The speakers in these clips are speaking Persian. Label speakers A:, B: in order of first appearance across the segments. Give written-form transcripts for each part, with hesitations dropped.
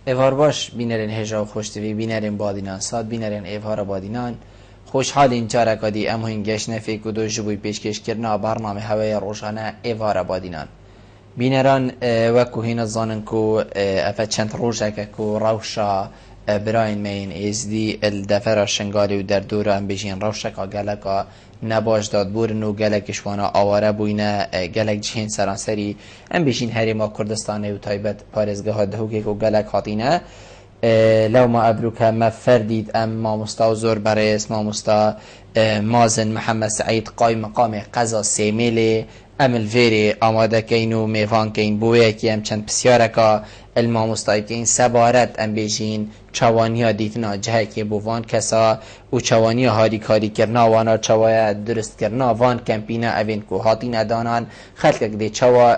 A: ایوار باش بینرین هجا و خوشتوی بینرین بادینان ساد بینرین ایوار بادینان خوشحال این چارکادی ام هین گشنه فی کدو جبوی پیشکش کرنا برنامه هوای روزانه ایوار بادینان بینران وکو هین زانن کو افت چند روزه که کو روشا براین مین از دی الدفر شنگالی و در دور ام بیشین روشا که گلکا نباش داد بورن و گلکش وانا آواره بوینه گلک جهین سرانسری ام بیشین هریما کردستانه و تایبت پارزگاه ها دهوگه که گلک خاطینه لو ما ابروك ما فردید ام ما مستا زور برئیس ما مستا مازن محمد سعید قایم مقام قضا سیمیل ام الفيري آماده کین و میوان کین بویه که ام چند بسیارکا الماموستای کین سبارت ام بیشین چوانی ها دیتنا جه که بوان کسا و چوانی ها هاری کاری کرنا وانا چوای درست کرنا وان کمپینا اوین کو هاتی ندانان خلق دی چوا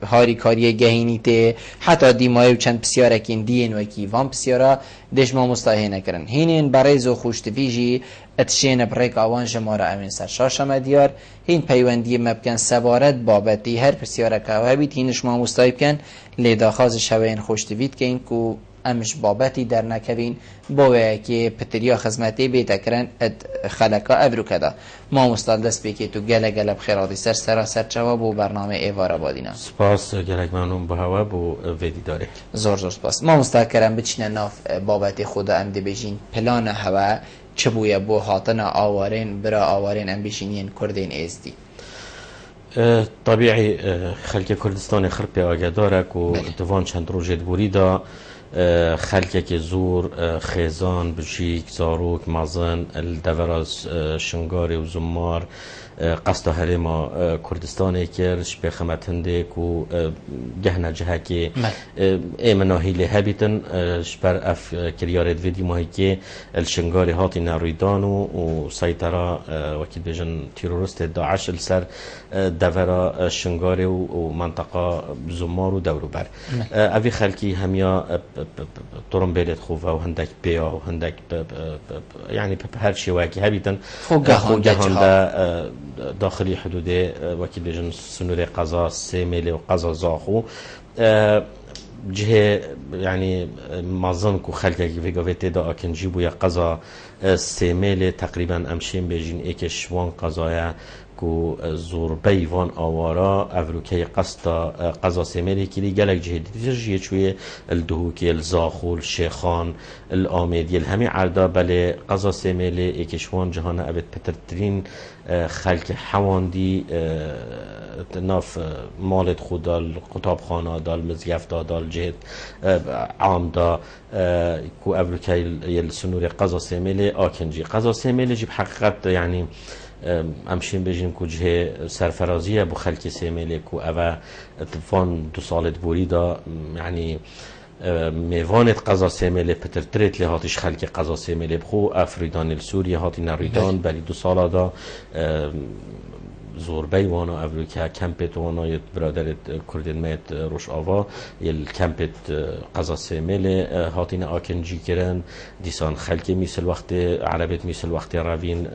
A: هاری کاری گهینی ته حتی دیمای و چند بسیارکین دین و کی وان بسیارا دیش ماموستای نکرن هینین برای زو خوشتویجی اتشین بریک آوان جماره امین سر شاشم دیار هین پیوندی مبکن سبارت بابتی هر بسیاره که هبید هینش ما مستایب کن لیدا خواز شوین خوشتوید که این که امش بابتی در نکوین باوه که پتریا خزمتی بیتا کرن خلقا ابرو کدا ما مستال دست بی تو گله گله بخیراتی سر جواب و برنامه ایوارا بادینا
B: سپاس گلک ممنون با هوا بو ویدی داره
A: زور سپاس ما مستال کرم بچینه ناف بابتی خدا ام دی بجین پلان هوا چه بویا بو هاتنا آوارین برا آوارین ام بشینین کردین ازدی
B: طبیعی خلک کردستان خرپی آگدارک و دوان چند روزید بوری دا خلک که زور خیزان بجیک زاروک مازن الدوراز شنگاری و زمار قصد هرما کردستان کرش به خدمت هندک و گهنه جه که ایمناهی لهبیتن شبر اف کریارد ویدی ماهی که الشنگاری هاتی ناریدان و سایترا وکیل بیجن تیروریست داعش السر دورا شنگاری و منطقه زمار و دورو بر اوی خلکی همیا طرم بیلت خوفه و هندک بیا و هندک يعني هر شيء واقعي هبيتن خوجهان داخلي حدود وكيل بيجن سنوري قضاء سيميلي وقضاء زاخو جهه يعني معظم كو خلقه في قوتي دا اكن جيبو يا قضاء سيميلي تقريبا امشين بيجين ايكش وان قضايا کو زور بیوان آوارا افروکی قصد قضا سیمری کلی گلک جهدی ترجیه چوی الدهوکی الزاخول شیخان الآمیدی الهمی عردا بله قضا سیمری اکشوان جهان ابد پترترین خلق حواندی ناف مالت خود دال قطاب خانه دال مزگفت دال جهد عام دا کو افروکی السنور قضا سیمری آکنجی قضا سیمری جب حقیقت يعني امشین بجیم که جه سرفرازیه بو خلک سیمیلی که اوه اتفان 2 سالت بوری دا يعني میوانت قضا سیمیلی پترتریت لهاتش خلک قضا سیمیلی بخو افریدان السوری هاتی نریدان بلی 2 سالا دا زوربی وانا افریقا کمپت وانا یه برادرت کردن میت روش آوا یه کمپت قضا سیمیل هاتین آکنجی کرن دیسان خلک میسل وقت عربت میسل وقت روین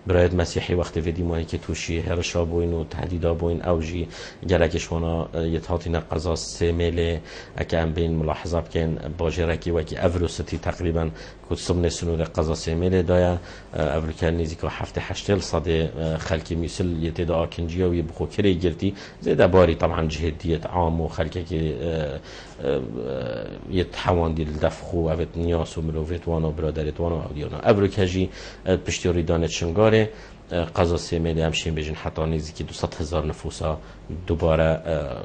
B: برایت مسیحی وقت ویدی ماهی که توشی هرشا بوین و تهدیدا بوین اوجی گلکش وانا یه هاتین قضا سیمیل اکه ام بین ملاحظه بکن باجرکی وکی افروستی تقریبا کد سمن سنور قضا سیمیل دایا افریقا نیزی که 7-8 صد خلک مثل يتدا آکنجی و يبخو كري جلتي زي دباري طبعا جهدية عام وخلكك يتحوان دي الدفخو أبت نياس وملوفيت وانا وبرادرت وانا وعوديونا أبرك هجي بشتوري دانت شنگاره قضا سیمیلی همشین بجن حتی نیزی که 200,000 نفوسا دوباره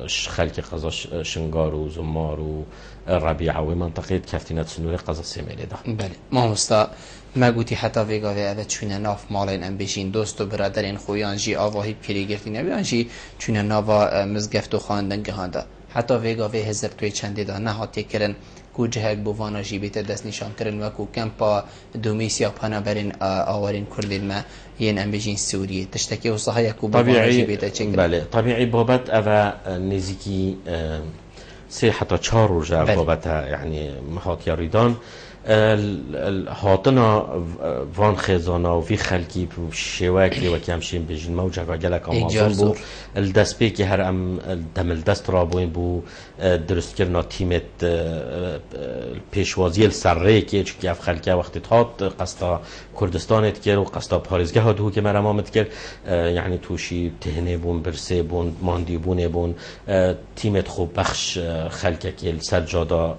B: خلک قضا شنگار و زمار و ربیعه و منطقه کفتینات سنور قضا سیمیلی دا
A: بله ما مستا ما گوتی حتی ویگا و اوه چونه ناف مالین ام بشین دوست و برادرین خویان جی آواهی پری گرتی نبیان جی چونه ناوا مزگفت و خواندن گهانده حتی ویگا و هزر توی چنده دا نهاتی کرن کو جهک بوانا جی بیت دست نشان کرن و کو کمپا دومیسیا پانا برین آوارین کردین ما ین ام بجین سوریه تشتکی و صحایه کو بوانا جی بیت چکرن
B: بله طبیعی بابت اوه نزیکی سه حتی 4 روزه بابت يعني محاط يريدان هاتنا وان خزانا و وی خلکی شواکی و کمشین بجین موجه گلک آمازون بو الدست بی که هر ام دمل دست را بوین بو درست کرنا تیمت پیشوازی السره که چکی اف خلکه وقتی تات قصدا کردستانت کرد و قصدا پارزگه ها دو که مرمامت کرد یعنی توشی تهنه بون برسه بون ماندی بونه بون تیمت خوب بخش خلکه که السجادا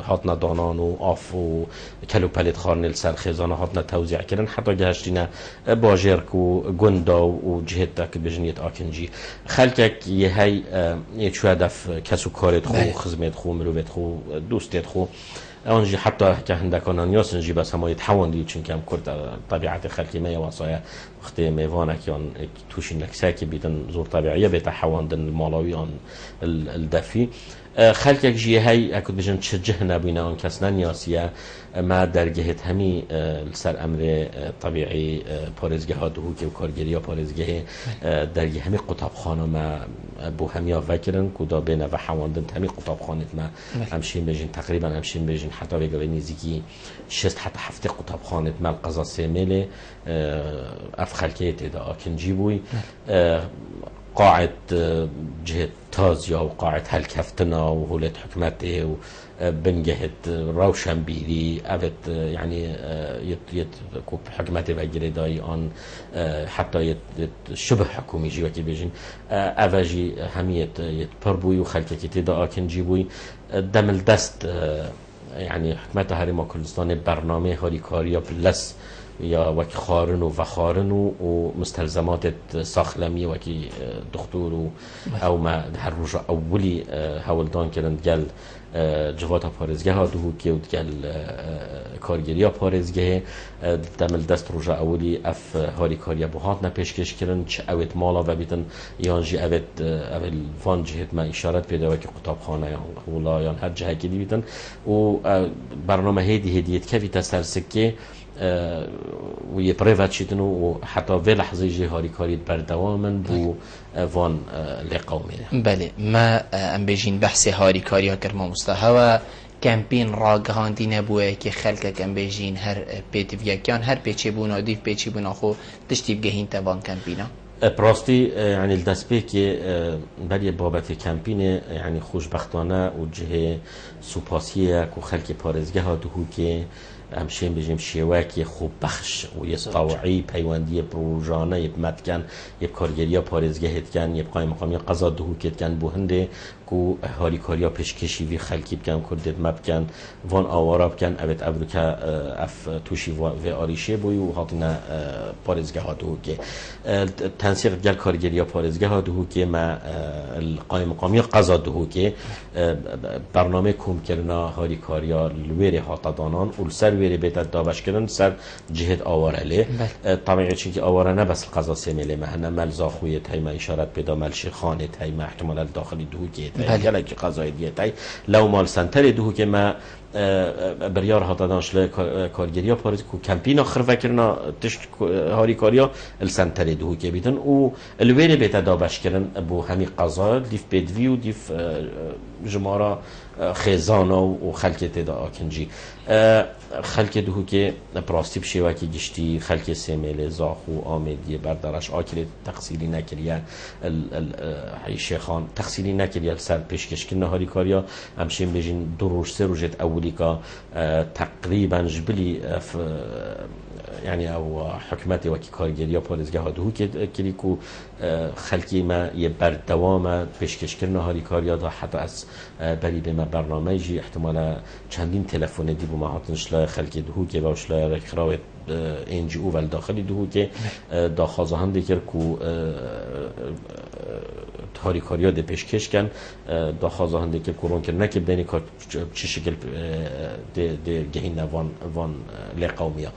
B: هاتنا دانان و آف و کلو پلیت خارن السر خزانه هاتنا توزیع کردن حتی گهشتینا باجرک و گندا و جهت که بجنیت آکنجی خلکه یه های چو هدف کسو کارت خو خدمت خو مروت خو دوستت خو اونجی حتی که هندکانان یاسنجی بس همه يتحوندی چون کم کرد طبیعت خلقی ما واسایا وقتی میوانه که آن توشین لکساکی بیدن زور طبیعیه بیتحوندن المالاوی آن الدفی خلقك جي هاي اكو بجن تشجه نبينا اون كسنا نياسيه ما درجه همي السر امر طبيعي بارزگه ها دهو که کارگری پارزگه درجه همي قطبخانه ما بو همي فکرن کدا بین و حواندن همي قطبخانه ما همشين بجن تقريبا همشين بجن حتى بيقول نزيكي شست حتى هفته قطبخانه ما القضا سيمله اف خلقيت ادا اكنجي بوي قاعد جهة تازيا وقاعد هالكفتنا وهولت حكمته وبنجهة روشن بيري أبد يعني يتكوب حكمته بجري داي آن حتى شبه حكومي جي وكي بيجين أفاجي همية يتبربوي وخلقه كتدا آكن جيبوي دم الدست يعني حكمته هرما كردستان برنامه هاري كاريا بلس یا وکی خارن و وخارن و مستلزمات ساخلمی وکی دکتر و او ما هر روز اولی هولدان کردن گل جوات پارزگه ها دهو که گل کارگری ها پارزگه دمل دست روز اولی اف هاری کاریا بهات نپیشکش کردن چه اوت مالا و بیتن یانجی اوت اول وان جهت ما اشارت پیدا وکی کتابخانه یا ولا یا هر جهه کی بیتن و برنامه هدیت که بیت سرسکه و یه پریوت شدن و حتی به لحظه جهاری کاری بردوامن بو وان لقومه.
A: بله ما ام بجین بحث هاری کاری ها کرم مستحوا کمپین راگهاندی نبوده که خلق کم بجین هر پیت ویکیان هر پیچه بونا دیف پیچه بونا خو تشتی بگهین توان کمپینا.
B: براستی يعني الدسبه که برای بابت کمپین يعني خوشبختانه و جه سوپاسیه که خلق پارزگه ها دهو که همشين بجيم شواكي خوب بخش و يطوعي پیوندی پروژانه یب مدکن یب کارگریا پارزگهت کن یب قایم مقامی قضا دهو کت کن بو هنده کو هاری کاریا پیشکشی وی خلکی بکن کردت مبکن وان آوارا بکن اوت ابرو که اف توشی و آریشه بوی و هاتنا پارزگه ها دهو که تنسیق گل کارگریا پارزگه ها دهو که ما قایم مقامی قضا دهو که برنامه کوم کرنا هاری کاریا لویر هاتا دانان و سر ویری بیت دابش کردن سر جهت آواره لی طبیعی چون که آواره نه بس قضا سمیله مهنه ملزا خوی تای ما اشارت پیدا ملشی خانه تای ما احتمال داخلی دهو که تای گله که قضای دیه تای لو مال سنتر دهو که ما بریار هاتا دانشله کارگریا پارز کو کمپین آخر فکرنا تشت هاری کاریا السنتر دهو که بیتن و الویری بیت دابش کردن بو همی قضا دیف بدوی و دیف جمارا خزانه و خلک تدا آکنجی خلک دهو که پراستی بشه که گشتی خلک سمیل زاخو آمدی بردارش آکل تقصیری نکریه شیخان تقصیری نکریه سر پیشکش کنه هاری کاریا همشین بجین دو روز سه روزت اولی که تقریبا جبلی يعني او حكمتي وكي كارگریا پارزگه ها دهو کلی کو خلقی ما یه بردوام پیشکش کرنا هاری کاریا دا حتی از بری به ما برنامه جی احتمالا چندین تلفن دی بو ما هاتنشلا خلقی دهو که با شلا رکراوت انجی او ول داخلی دهو که دا خوازه هم دیگر کو هاری کاریا ده پیشکش کن دا خوازه هم دیگر کرون کرنه که بینی کار چه شکل ده گهین وان لقومیا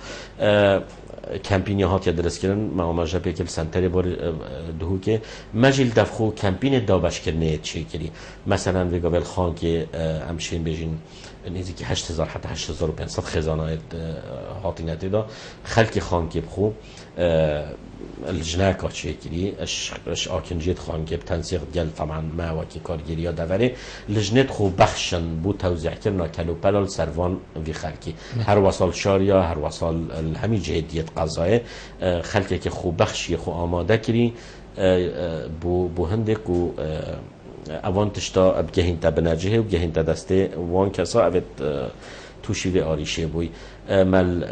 B: کمپینی هات یا درست کردن ما ماجا پیکل سنتری بار دهو که مجل دفخو کمپین دابش کرنه چی کری مثلا ویگاول خان که همشین بجین نزدیک 8000 حتی 8500 خزانه هاتینه دا خلق خانکیب خوب الجناك شكلي اش اكنجيت خان جيب تنسيق ديال طبعا ما وكي كارجيريا دافري لجنت خو بخشن بو توزيع كرنا كلو بلال سروان في خلقي هر وصل شاريا هر وصل همي جهديت قضايا خلقي كي خو بخشي خو آماده كري بو هندك و اوان تشتا بجهين تبناجه و بجهين تدسته وان كسا اوت توشی و آریشه بوی مال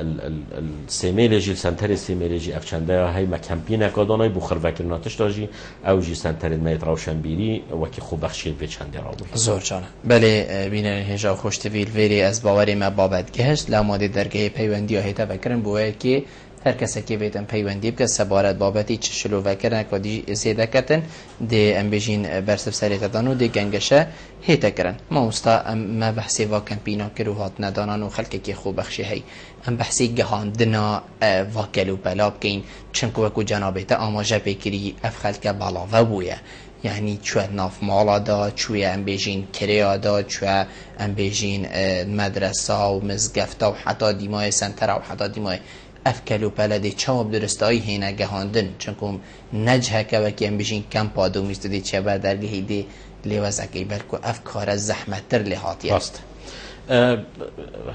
B: السیمیل جیل سنتر سیمیل جی افچنده های مکمپین کادانای بخور وکرناتش داشی او جی سنتر میت روشنبیری و که خوب بخشی به چنده را بوی
A: زور جانه بله بینن هجا خوشتویل ویری از باوری ما بابت گهشت لاماده درگه پیوندی ها هیتا وکرن بوی که هر کسی که ویدن پیوندی بکن سبارت بابتی چشلو وکرن کدی زیده کتن دی ام بجین برسف سریت دانو دی گنگشه هیتا کرن ما استا ما بحثی واکن پینا کرو هات ندانان و خلقی که خوب بخشی هی ام بحثی گهاندنا واکلو بلاب کین چنکو وکو جنابیتا آماجه بکری اف خلق بالاوه بویه یعنی چوه ناف مالا دا چوه ام بیجین کریا دا چوه ام بیجین مدرسه و مزگفتا و حتی دیمای سنتر و حتی دیمای افکلو پلده چواب درستایی هینه گهاندن چونکم نجه که وکی ام بیجین کم پادو میستدی چه بر درگهی دی لیوزکی بلکو افکار زحمت تر لیهاتی است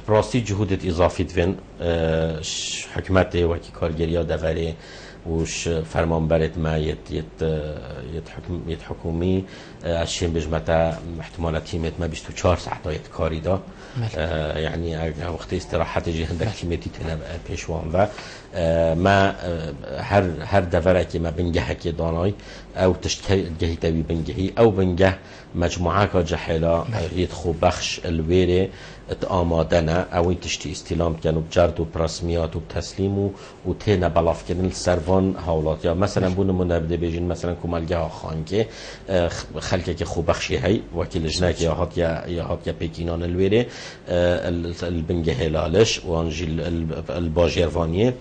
B: راستی جهودت اضافی دوین حکمت وکی کارگریا دوری وش فرمان برد ما يت حكومي عشان بجمعتا احتمالات تيمت ما 24 ساعة يت كاري دا يعني وقت استراحة تجي عندك تيمتي تنا بيشوان و ما هر دفره که ما بنجه که دانای او تشتكي جهي تبي بنجهي او بنجه مجموعه که جحلا ريت خو بخش الويري آمادنه او این تشتی استلام کن و بجرد و پرسمیات و تسلیم و تینه بلاف کنن سروان حولات یا مثلا بونه منبده بیجین مثلا کمالگه ها خان که خلقه که خوب بخشی هی وکیل جنک یا هات یا پیکینان الویره البنگه هلالش و انجی الباجیروانیه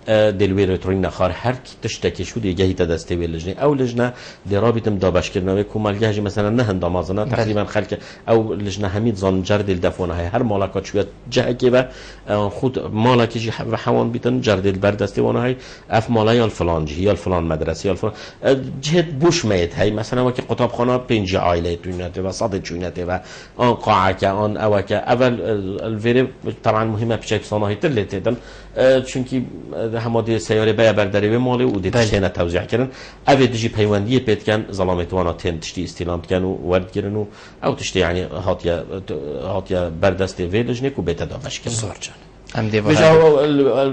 B: دلویر ترین نخار هر کی تشتکی شو دیگه هیت دسته وی لجنه او لجنه درابطم دابش کردن کمالگه مثلا نه هندامازنه تقریبا خلق او لجنه همید زانجر دل دفونه های هر مالکات شویت جه که و خود مالکی و حوان بیتن جردل بر دسته وانه های اف مالای الفلان جهی الفلان مدرسه الفلان جهت بوش میت های مثلا وقتی قطابخانه 5 عائله توینته و صد توینته و آن قاعه که آن اوکه اول الویره طبعا مهمه بچه صناعی تلته دن چونکی همادی سیاره بیا برداری و مالی و دیتشتینه توزیع کردن اوی دیجی پیوندی پیت کن ظلامت وانا تین تشتی استلام کن و ورد کردن و او تشتی یعنی هاتیا بردست ویلج نیکو بیت داوش کردن
A: زور جان ام دی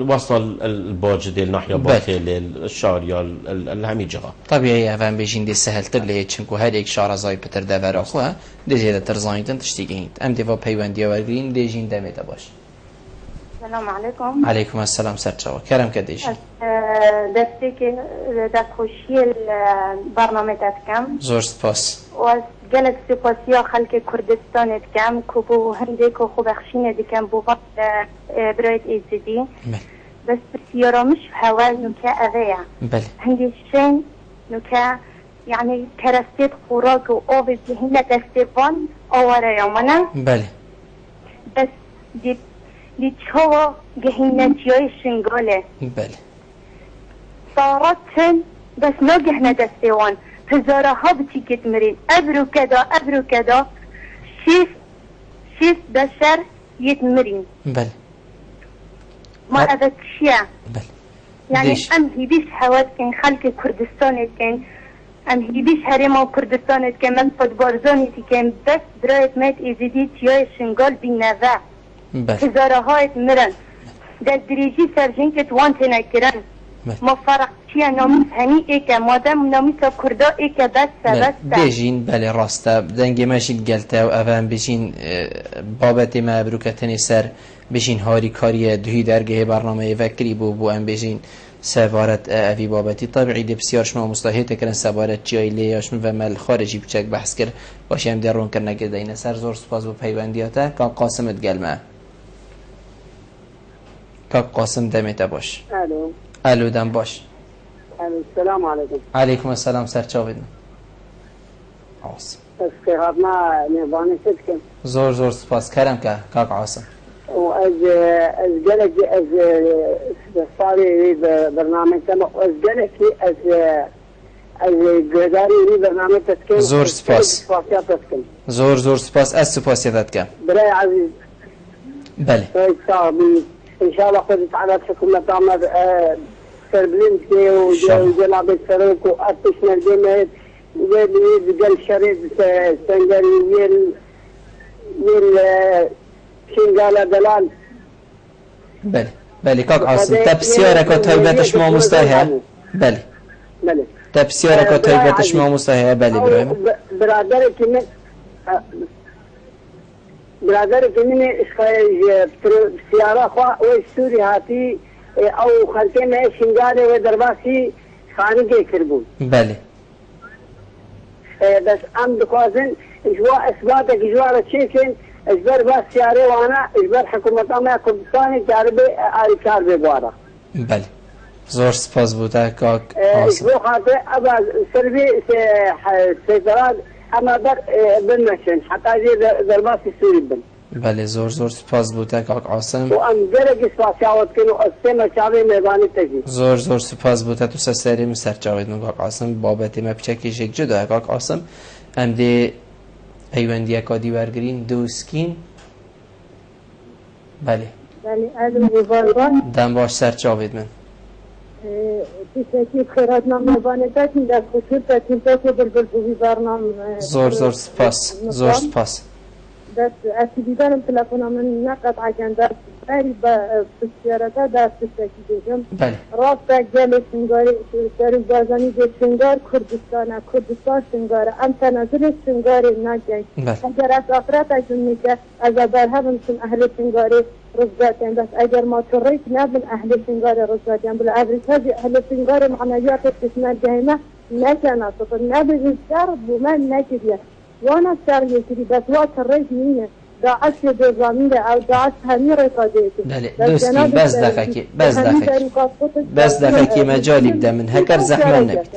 B: وصل الباج دل ناحیه باخیل الشاریا الهمی جها
A: طبیعی افهم بیشین دی سهل تر لیه چنکو هر یک شار زای پتر دور آخوه دیجی تر زاینتن تشتی گینید ام دی پیوندی ورگرین دیجین دمیده باش.
C: السلام عليكم.
A: عليكم السلام سرچاو كرم كديش
C: دستك دستخوشي البرنامج تكم
A: زور سپاس
C: وجلس سپاسيا خلق كردستان تكم كوبو هنديك وخو بخشين دكم بوفات برايت ايزدي بس السيارة مش هوا نكا أذية
A: بله
C: هندي الشين نكا يعني كرستيت خوراك وأوفي هنا دستيفان أورا يومنا
A: بله
C: بس دي لیچو گهینتیای شنگاله
A: بله
C: صارتن بس ناگهنا دستیوان هزاره ها بتیکت مرین ابرو کدا شیف بشر يتمرين
A: بله
C: ما أبد شيء
A: بله
C: يعني
A: ليش؟
C: أم هي بيش حواد كان خلق كردستان كان أم هي بيش هرما كردستان كان من فدبارزاني كان بس برايت مات إزدي تياي شنغال بالنفع
A: بله
C: هزاره ها مرن در دريجي سرجين كتوان تنكرن
A: بله
C: ما فرق چیه نامیس همی ایکه مادم نامیس کردا ایکه بسته
A: بيجين بله راستا دنگی ماشین گلتا و اوان بيجين بابت ما بروکتنی سر بيجين هاری کاری دوی درگه برنامه وکری بو ام بيجين سفارت اوی بابتی طبیعی دی بسیار شما مستحیط کردن سفارت جای لیاش و مل خارجی بچک بحث کرد باشه هم درون کرد نگرده این سر زور سپاس و پیوندیاته که قاسمت گلمه که قاسم دمیته باش الو دم باش
D: السلام عليكم.
A: عليكم السلام سر چاوید عاصم
D: استخدامنا نظام سكن
A: زور سپاس کرم که کاک عاصم
D: وأز جلك صاري برنامج سما وأز جلك از گرداری برنامج تسکن
A: زور سپاس زور سپاس از سپاسیت کم
D: برای عزیز
A: بله
D: صاحبی ان شاء الله خودت على حكومة عمر سربلنسكي وجلاب السروك وأتش نرجمت ويل شريط سنجري ويل شنقالة دلال
A: بله کاک عاصم تبسیاره که طیبتش ما مستحه بله تبسیاره که طیبتش ما مستحه بله برایم
D: برادر که من سیاره خواه و سوری هاتی او خلطه میں شنگاره و درباسی خانگه کربون
A: بله
D: بس ام دخوازن اجواء اثباتك اجواء رتشيكن اجبر باس سياري وانا اجبر حكومتا ما كردستاني جاربي آريكار ببوارا
A: بله زور سپاس بوده کاک عاصم
D: اجبو خاطئ ابا سربي سيطرات اما بر بنمشن حتى جي درباسي سوري بن
A: بله زور سپاس بوده کاک عاصم
D: و ام درجه سپاسیاوت کنو استم چاوی میدانی تجی
A: زور سپاس بوده تو سری مسر جاوید من کاک عاصم بابت ما بچکیش یک جدا کاک عاصم ام دی ایوندی کادی ورگرین دوسکین بله دم باش سر جاوید من
E: تشكي خيرات نامبانتات در خصوص تنتاك بالبلبوي برنامج
A: زور سپاس
E: بس أكيدان تلفون من نقط عشان در بسيارة در تشكي ديجم
A: بله
E: رابطة جالس شنغاري سري بازاني دي شنغار كردستان شنغار أم تنازل شنغاري ناجين اگر از افراد اجن میگه از برهم سن اهل شنغاري رزقاتين بس اگر ما تريت نابن اهل شنغاري رزقاتين بالامريكا اهل شنغاري معنويات استثمار جهنم نكنا صفر نابن الشر بما نكديه وانا صار يجري بس وقت الرئيس مين داعش بزامير او داعش هميره قضيته
A: بس دقيقه مجالي بدا من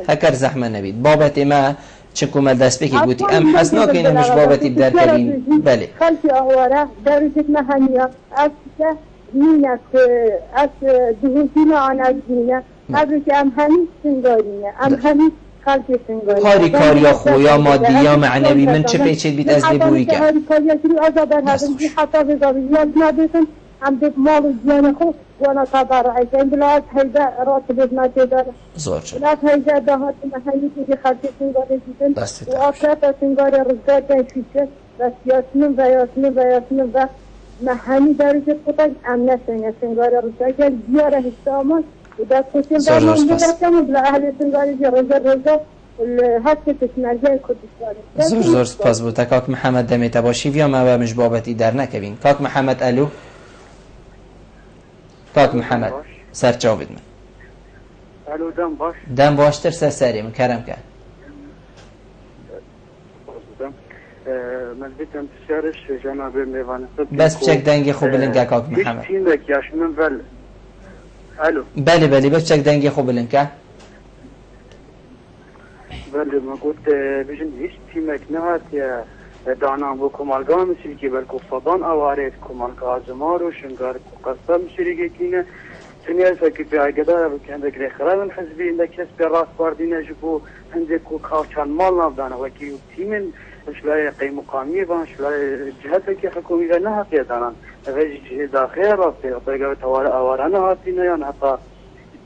A: هكر زحمه نبيد بابت ما چکو مال دست بکی بودی ام حسنا که اینو مش بابتی در کبین بله
E: خلقی آواره درجت مهنیا از مینه از دهوتین آن از مینه از که ام همین سنگارینه ام همین خلقی سنگارینه
A: کاریا خویا مادی یا معنوی من چه پیچید بیت از لیبویی که
E: کاریا کری آزادر هستم که حتی وزاویات ندیدن هم به مال جان خود وانا تبرعی که بلاد هیدا راتب نتیدار
A: زور شد
E: بلاد هیدا دهات محلی که خلقی سنگاری دیدن و آفراد سنگاری رزگار فیچه و یاسمین و محلی درجه خودک امنه سنگاری رزگار که بیاره حسامان و دست کشیم برمان بگرکم بلا اهل سنگاری که رزگار هسته تشمرگه کردستانی
A: زور سپاس بوده کاک محمد دمیت باشی ویا ما مش بابتی در نکبین کاک محمد الو کاک محمد سر جاوید من
F: الو
A: دم باشتر سری من کرم کرد
F: من بیتم تشارش جناب میوان
A: بس بچک دنگی خوب بلنگه کاک محمد
F: تیمک یاش من بل الو
A: بله بس بچک دنگی خوب بلنگه
F: بله ما گفت بیشن هیچ تیمک نهات یا دانام و کمالگاه میشی که بلکه فضان آوارد کمالگاه زمار و شنگار قصه میشی که اینه تنیا ساكت في عقدها عندك الإخراج من حزبي عندك كسب راس باردين جبوا عندك وكاوشان مال نافدانا وكي تيمن شلاي قيم مقامية بان شلاي جهتك حكومية نها في دانا غير داخل راسي طريقة أورانا هاتينا يعني حتى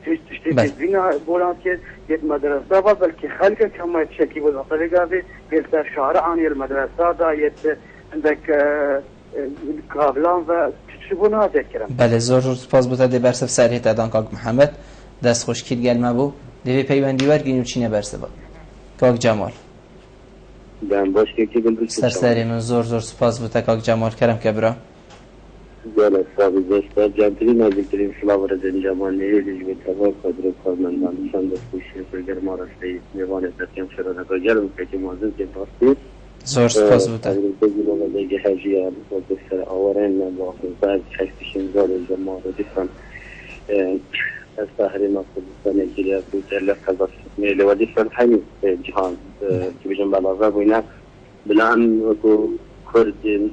F: تشتري بينا بولان كي يد مدرسة بلكي خلقك كما يتشكي بالطريقة في يلتا شارع عن المدرسة دا يد عندك کابلان و چشبونا ذکرم
A: بله زور سپاس بوده دی برسف سریع تدان کاک محمد دست خوشکیل گلمه بو دیوی پیوندی ورگینیم چینه برسه با کاک جمال
G: دم باش که بلد
A: سری من زور سپاس بوده کاک جمال کرم که برا
G: جالب صاحب دوست جمعی نزدیکترین فلاور از جمال نیلی جو تبار قدر کارمندان شان دست خوشی فرگر ما راستی میوان دستیم شده نکار جلم که موازن که پاسپورت
A: زور سپاس بوده
G: دیگه حاجیان و دکتر آورین و بعد شخصیشون زاد جماعت دیدم از تحریم کردستان ایران بود لفظ میل و دیدم همین جهان که بجنب علاوه بودن بلان وكو كردين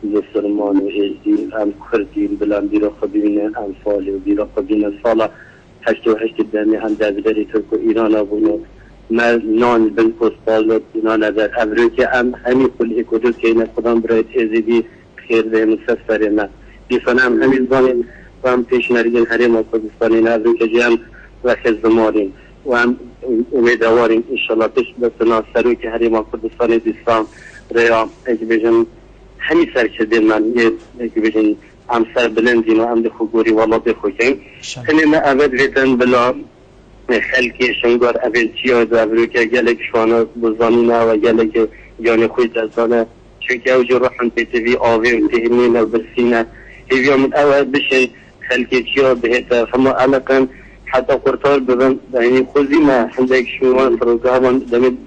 G: مسلمان و ایزی ام کردین بلان بیرا خبینه ام فالی و بیرا خبینه سالا 88 دمی هم دبیری ترک و ایران بونو ما نان بن پستال ایران در امریکا ام همی کل اکودو که این خودم برایت ایزیدی خیر به مسافر ما بیفن ام همی زانین و ام پیش نریدین حریم کردستانی نه امریکا جام و خزمارین و ام امیدواریم انشالله پیش بسنا سروی که حریم کردستانی دیستان ریا اجبیجن همین سرکده من یه که بجن هم سر بلندین و هم ده خوگوری والا بخوشیم کنیم اول ویدن بلا خلقی شنگار اول چی ها دابرو که گلک شوانا بزانینا و گلک جان خوی جزانه چونکه او جو روحن پیتوی آوی و تهمین و برسینه هیویا من اول بشه خلقی چی ها بهتا فما علقا حتی قرطار ببن یعنی خوزی ما هندک شوان فروگاوان دمید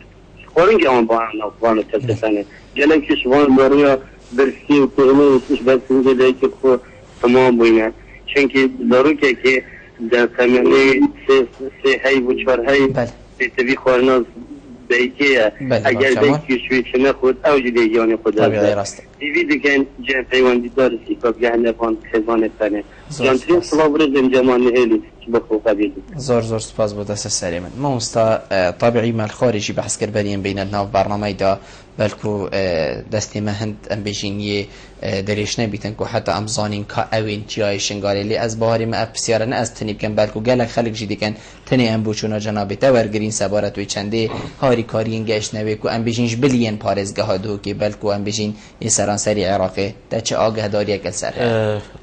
G: خورن که آن با هم نفوان تلتسانه گلک شوان داریا برسی و تهمه ایش برسینگه دیگه خو تمام بوینه چونکه دارو که در زمینه سه هی و چهار هی بیتوی خوارناز بیگه اگر دیگه شویچنه خود اوج دیگیانی خود دارد دیوی دیگه جه پیواندی دارد سیکاب گه نفان خزانه تنه جانترین صلاح برزم جمانه هیلی بخو قبیدی
A: زور سپاس بود دست سری من ما مستا طبعی مال خارجی بحث کربریم بین ناو برنامه دا بلکو دستی مهند ام بجینی دریش نبیتن که حتی امزانین که اوین چیای شنگاری لی از بهاری ما بسیاره نه از تنیب کن بلکو گلک خلق جدی کن تنی ام بوچونا جنابی تورگرین سبارت وی چنده هاری کارین گشت نوی که ام بجینش بلین پارزگه ها دو که بلکو ام بجین این سران سری عراقی دا چه آگه داری اکل سر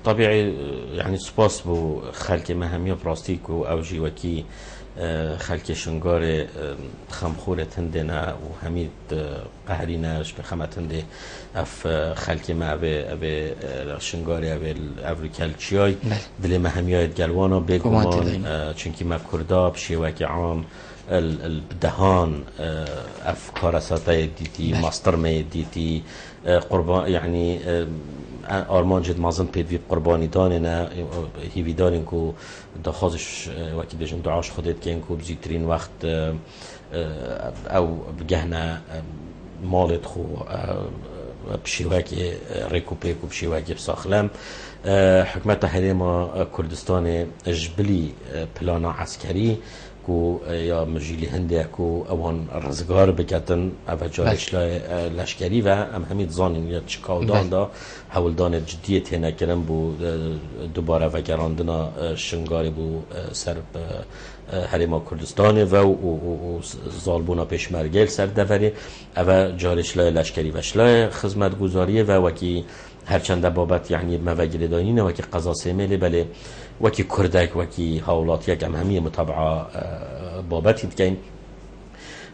B: طبیعی یعنی سپاس بو خلق مهمی براستیک و اوجی وکی خلق شنگار خمخورت هندنا و همید قهرینش به خمت هنده اف خلق ما به شنگار افریکال چیای دل مهمیایت گلوانا بگمان چونکی ما کردا بشیوک عام الدهان اف کارساتای دیتی ماستر می دیتی قربان یعنی آرمان جد مازن پیدوی قربانی دانه هیوی دارین که دخوازش وکی بجن دعاش خودت که اینکو بزیترین وقت او بگهنه مالت خو بشیوکی ریکوپیک و بشیوکی بساخلم حکمت حریم کردستان جبلی پلانا عسکری کو یا مجیلی هنده کو اوان رزگار بکتن او جارش لشکری و ام همید زانین یا چکاودان دا حولدان جدیت نکرم بو دوباره و گراندنا شنگاری بو سر حریم کردستان و زالبونا پیشمرگل سر دوری او جارش لشکری و شلای خدمت گذاریه و وکی هرچند بابت یعنی موگل دانینه وکی قضا سیمله بله وکی کردک وکی حولات یک همه متابعه بابتی دکین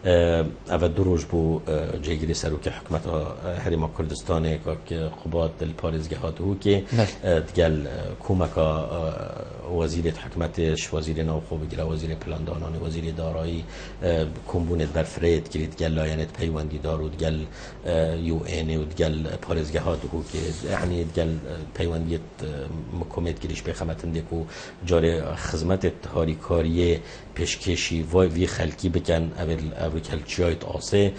B: اول دروج بو جیگری سروک حکمت حریم کردستان که قباد الپارزگه هاتو که دیگل کومکا وزیر حکمتش وزیر نوخو بگیره وزیر پلاندانان وزیر دارایی کمبونت برفرید گرید دیگل لایانت پیوندی دار و دیگل یو این و دیگل پارزگه هاتو که یعنی دیگل پیوندیت مکومت گریش به خمتنده که جاره خدمت هاری کاریه پیشکشی وی خلکی بکن اول کلچیایت آسه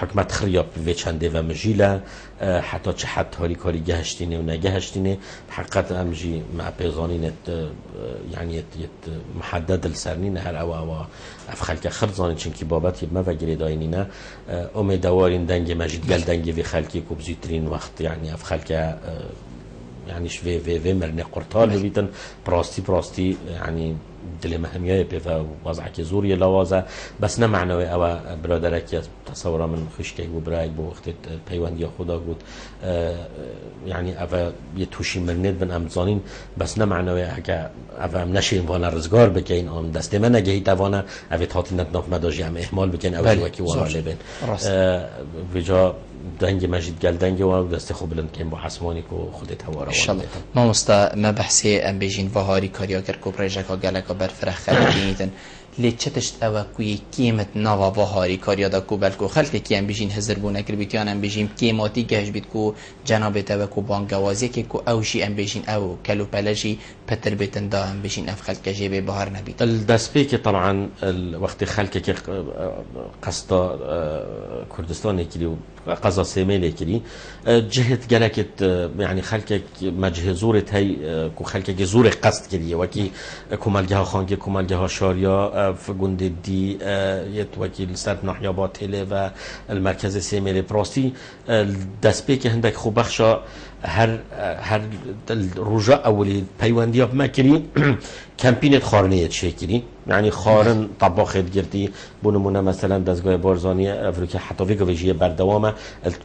B: حکمت خریاب و چنده و مجیله حتی چه حد هاری کاری گهشتینه و نگهشتینه حقیقت امجی مع پیزانینت یعنی محدد السرنین هر او اف خلک خرزانین چنکی بابت یه موگری داینینه امیدوارین دنگ مجید گل دنگ وی خلکی کبزیترین وقت یعنی اف خلک يعني شوي في مرني قرطال بيتن براستي يعني دل مهمیای به وضعك زوري لوازه بس نه معنوي او برادرك تصور من خشكي و براي بو وقت پیوند یا خدا بود يعني او يتوشي مرنيت بن امزانين بس نه معنوي اگه او هم نشين وانا رزگار بکن آن دست من نگهی توانا او تاتینت ناف مداجی هم احمال بکن او وکی وانا لبن وجا دنگ مجید گل دنگ و دست خوب بلند کن با حسمانی که خودت هوارا
A: انشالله ما مستا ما بحثی ام بیجین و هاری کاریا کر کو پروژه کا گله کا بر فرخ خلقینیتن لیچتشت اوه کوی کیمت نوا و هاری کاریا دا کو بلکو خلق کی هم بیشین هزر بو نکر بیتیان هم بیشین کیماتی گهش بیت کو جنابت اوه کو بانگوازی که کو اوشی هم بیشین او کلو پلشی پتر بیتن دا هم بیشین اف خلق جیبه بهار نبید.
B: الدسبی که طبعا وقتی خلق که قصدا کردستان کلی و قضا سیمیل کلی جهت گلکت يعني خلق مجهزورت هی کو خلق زور قصد کلیه وکی کمالگه ها خانگی کمالگه ها شاریا فگوند دی یت وکیل سر نحیابات هله و المرکز سیمیل پراستی دسبی که هندک خوب بخشا هر رجاء اولی پیوندی ما کری کمپینت خارنیت شکلی يعني خارن طباخت گرتی بونمونه مثلا دستگاه بارزانی افریقا حتی ویژه بردوامه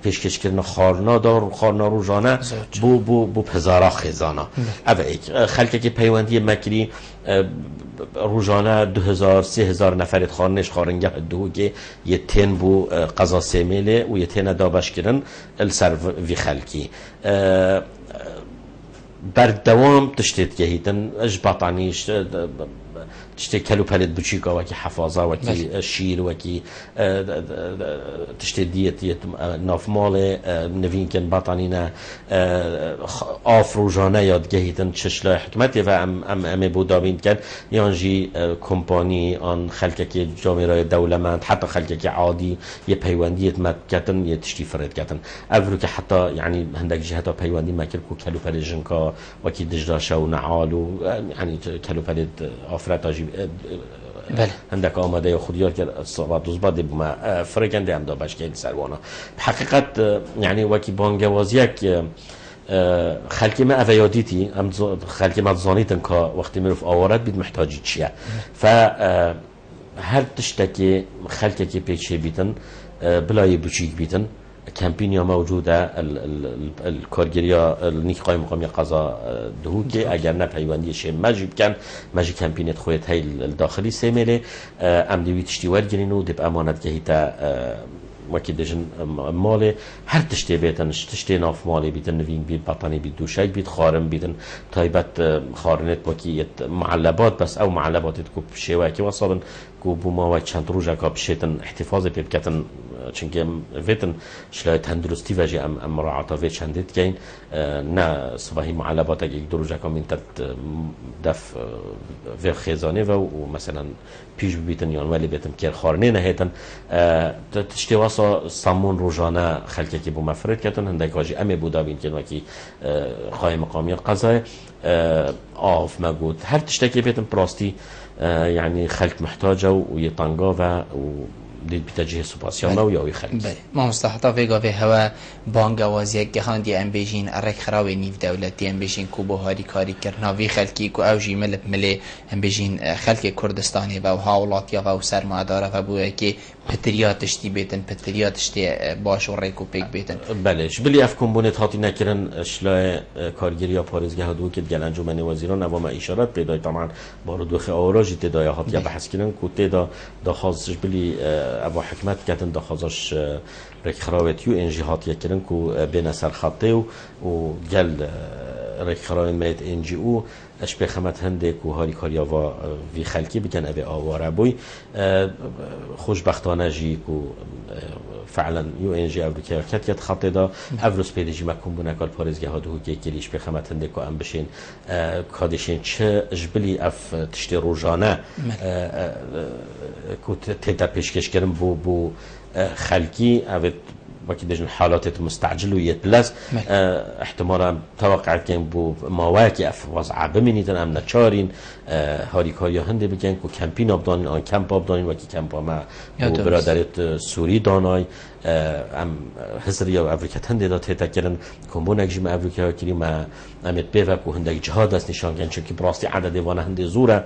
B: پیشکش کردن خارنا دار خارنا روزانه بو پزارا خزانه اوه خلقه که پیوندی مکری روزانه 2000-3000 نفرت خارنش خارنگه دو که یه تن بو قضا سیمیله و یه تن دابش کردن السر وی خلقی بردوام تشتت گهیدن اجباطانیش تشتي كلو بالد بوشيكا وكي حفاظة وكي شير وكي تشتي ديت ناف مالي نفين كان بطانينا آف روجانا ياد جهيتن تششلا حكمتي فأم بودابين كان يانجي كومباني آن خلقه كي جامعه دولمند حتى خلقه كي عادي يبيوانديت مد كتن يتشتي فرد كتن أفرو كي حتى يعني هندك جهتا بيواندي ما كلكو كلو بالد جنكا وكي دجداشا ونعالو يعني كلو بالد آفرتا جي
A: بله
B: هندك آماده خودیار که صحبت دوزباد بما فرقنده هم دابش که سروانا بحقیقت يعني وكي بانگوازیک خلقی ما اویادیتی خلقی ما زانیتن که وقتی میرف آوارد بید محتاجی چیه هر تشتکی خلقی که پیچه بیتن بلای بچیک بیتن کمپینیا موجوده الکارگریا نیکای مقامی قضا دهو که اگر نه پیوندی شه مجیب کن مجی کمپینت خویت های داخلی سیمیله ام دیوی تشتی ورگرین و دب امانت که هیتا وکی دجن ماله هر تشتی بیتن تشتی ناف ماله بیتن نوین بید بطانی بید دوشای بید خارم بیتن تایبت خارنت وکی معلبات بس او معلبات تکو شیوه که وصابن کو بوما و چند روزه که بشیتن احتفاظ پید کتن چونکه ویتن شلای تندرستی وجه ام مراعات ویت چندید کین نه صباحی معلبات اگه یک دروجه کامین تد دف و خزانه و مثلا پیش بیتن یان ولی بیتن که خارنه نهیتن تشتی واسا سامون روزانه خلقه که بو مفرد کتن هندک واجی امی بودا بین که وکی خواهی مقامی قضای آف مگود هر تشتی که بیتن پراستی يعني خلق محتاجه ويطنقا و دید بتجه سپاسیان ما و یاوی خلق
A: بله ما مستحطا ویگا به هوا بانگوازی که هندی ام بیشین ارک خراوی نیف دولتی ام بیشین کوبو هاری کاری کرنا وی خلقی کو اوجی ملب ملی ام بیشین خلق کردستانی و هاولات یا و سرمایه‌دار و بوده که پتریاتش تی بیتن پتریاتش تی باش و ریکو پیک بیتن
B: بلش بلی اف کمبونت هاتی نکرن اشلای کارگری یا پارزگاه دو که گل انجمن وزیران و ما اشارات پیدای طبعا بارو دوخ آوراجی تدای هاتی بحث کردن کو تدا داخازش بلی ابو حکمت کتن داخازش رک خراوت یو انجی هاتی کردن کو بین سر خطه و گل رک خراوت میت انجی او اش بخمت هندک و هاری کاریا و وی خلکی بکن ابی آواره بوی خوشبختانه جی کو فعلا یو انجی امریکا کت خطه دا افروس پیدجی مکن بونه کال پارزگاه ها دو که کلیش بخمت هندک و ام بشین کادشین چه جبلی اف تشتی روزانه کو تیتا پیشکش کردن بو خلکی اوید وقتی داشتن حالات مستعجل و یتلس احتمالا توقعت که بو مواقعی وضع بمینیدن ام نچارین هاری کاریا هنده بگن که کمپین آبدانین آن کمپ آبدانین وکی کمپ ما برادرت سوری دانای ام حضری یا افریقا هنده داد هیتا کرن کمبون اگجیم افریقا کری ما امید بیوک و هنده جهاد است نشان کن چون که براستی عدد وانه هنده زوره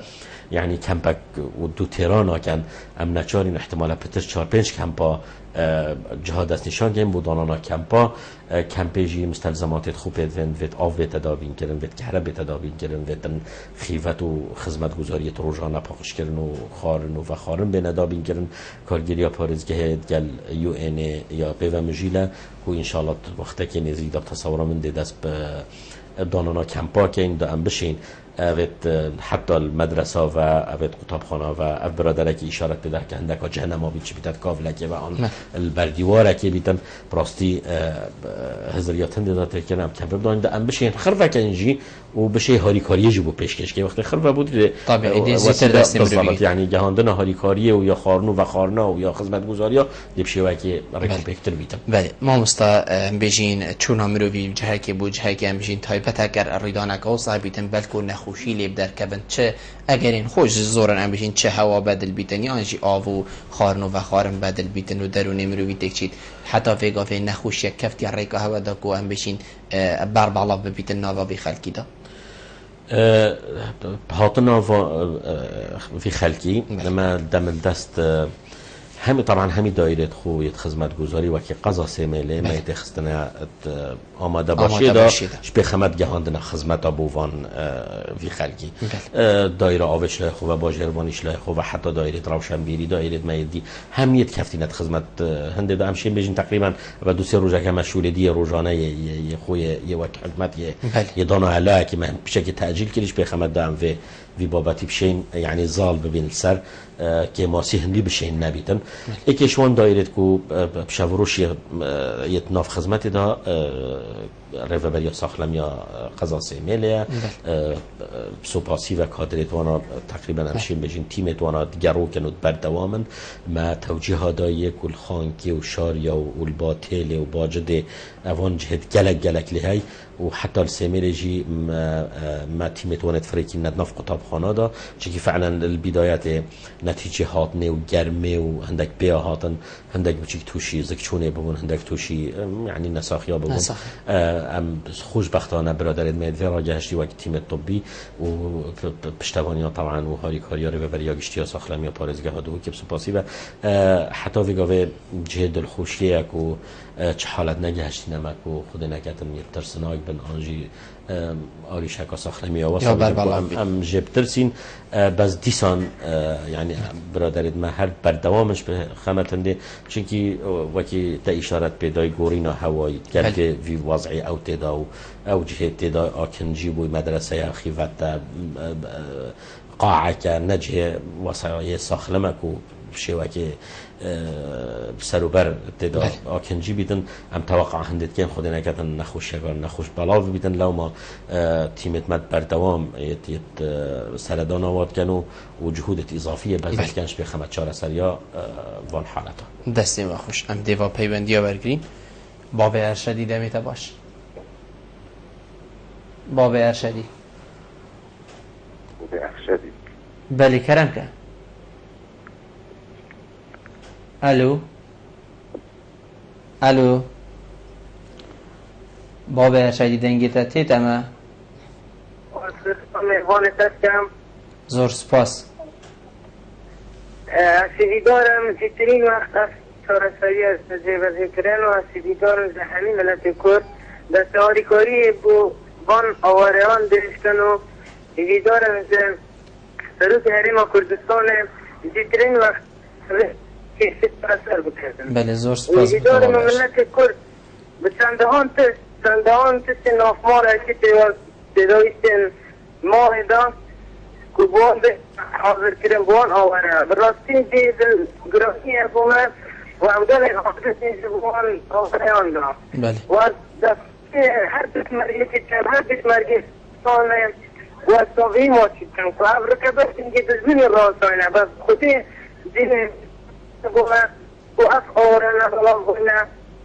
B: يعني كامبك ودو تيرانا كان ام نچارين احتمالا پتر 4-5 کمپا جهاد است نشان گیم بودانانا کمپا کمپیجی مستلزمات خوب وید آف وید تدابین کردن وید کهرب تدابین کردن وید خیفت و خدمت گزاری روزانه پاکش کردن و خارن به ندابین کردن کارگیری پارزگاه گل یو ان یا به و مجیله کو ان شاء الله وقتی که نزیدا تصور من دست به دانانا کمپا که این دا ام بشین اوید حتی المدرسه و اوید کتابخانه و او برادره که اشاره بده که هندکا جهنم آبی چی بیتد کاولکه و آن البردیواره که بیتن براستی هزاریات هنده داده کنم که بدون ده ام بشه خرفه کنجی و بشه هاریکاریه جبو پیشکش که وقتی خرفه بود
A: طبعا دیزیتر دست
B: مروی یعنی جهاندن هاریکاریه و یا خارنو و خارنا و یا خدمتگزاریا بشه وکی رکوپکتر بیتن.
A: بله ما مستا بجین چون مروی جهه که بود جهه که بجین تایپت اگر ریدانک او صاحبیتن بلکو نخوشی لیب در کبن چه اگر این خوش زورن بجین چه هوا بدل بیتن یا انجی آو خارنو و خارن بدل بیتن و درون مروی تکچید حتی ویگا وی نخوشی کفتی ریکا هوا دا کو ام بجین بر بالا ببیتن ناوا بی خلکی دا
B: هاتنا في خلقي لما دم الدست همي طبعا همي دايره خوية خدمت گذاری و که قضا سیمله ما يتخستنا آماده باشه دا شبه خدمت جهاندنا خدمت ابوان في خلقي دایره آوشلای خوب و باجربانیشلای خوب و حتی دایره روشنبیری دایره مایدی همیت کفتینت خدمت هنده دا همشین بجین تقریبا و دو سه روزه که مشغول دی روزانه یه خوی یه وقت خدمت یه دانا علا که من بشکل تأجیل کلیش به خدمت دام في باباتي بشين يعني زال ببين السر كي ماسي هندي بشين نبيتن ايكيش وان دايرتكو بشافروش يتناف خدمتي دا ريفابر يا ساخلم يا قضا سيميليا سوباسي و كادريت وانا تقريبا همشين بجين تيمت وانا دگرو كنو بردوامن ما توجيهات دايه كل خانكي و شاريا و الباطل و باجد اوان جهت گلک لهي وحتى السيميلي جي ما تيمت وانا تفريكي ندناف قطاب خانه دا چونكي فعلا البدايات نتيجه هاتنه و گرمه و هندك بيا هاتن هندك بچيك توشي زكچونه ببون هندك توشي يعني نساخيا ببون ام خوشبختانه برادر مدوی را گشتی وقت تیم طبی و پشتوانیان طبعا و هاریکاریا رو ببری گشتی ساخلم یا پارزگاه دو که سپاسی و حتی ویگاوه جه دلخوشیه کو چه حالت نگهشتی نمک و خود نکتم یه ترسناک بن آنجی آری شکا ساخلمی آواسا ام جب ترسین بس دیسان یعنی برادرت ما هر بردوامش به خمتنده چونکی وکی تا اشارت پیدای گورینا هوایی گرده وی وضعی او تدا او جهه تدا آکنجی بوی مدرسه خیفت قاعه که نجه وصایه ساخلمک و شوکی سروبر تدا آکنجی بیدن ام توقع هندت کن خود نکردن نخوش شگر نخوش بلاو بیدن لو ما تیمت مد بردوام یت سردان آواد کنو و جهودت اضافیه بس کنش به خمت چهار سریا وان حالتا
A: دستی ما خوش ام دیوا پیوندی ها برگریم باب ارشدی دمیتا باش باب ارشدی بله کرم که الو الو باب ارشدی دنگیتا تیت اما زور سپاس
H: سیدی دارم جیترین وقت از چارسایی از وزیر کرن و سیدی دارم در همین ملت کرد دست آریکاری بو بان آوارهان درشتن و سیدی دارم در سروک حریم کردستان جیترین وقت که سر بکردن
A: بله زور سپاس
H: سیدی دارم ملت کرد به چندهان تست نافمار اکی تدایستن ماه دان که بوان به حاضر کرن بوان آواره براستین دید گرافی افومه و امدال حاضرین بوان آواره آن دان و هر بیت مرگی چند هر بیت مرگی سانه و صاوی ما چیدن که هر رکبت اینگه دزمین راسانه بس خودی دین بوان و اف آواره نبالا بوانه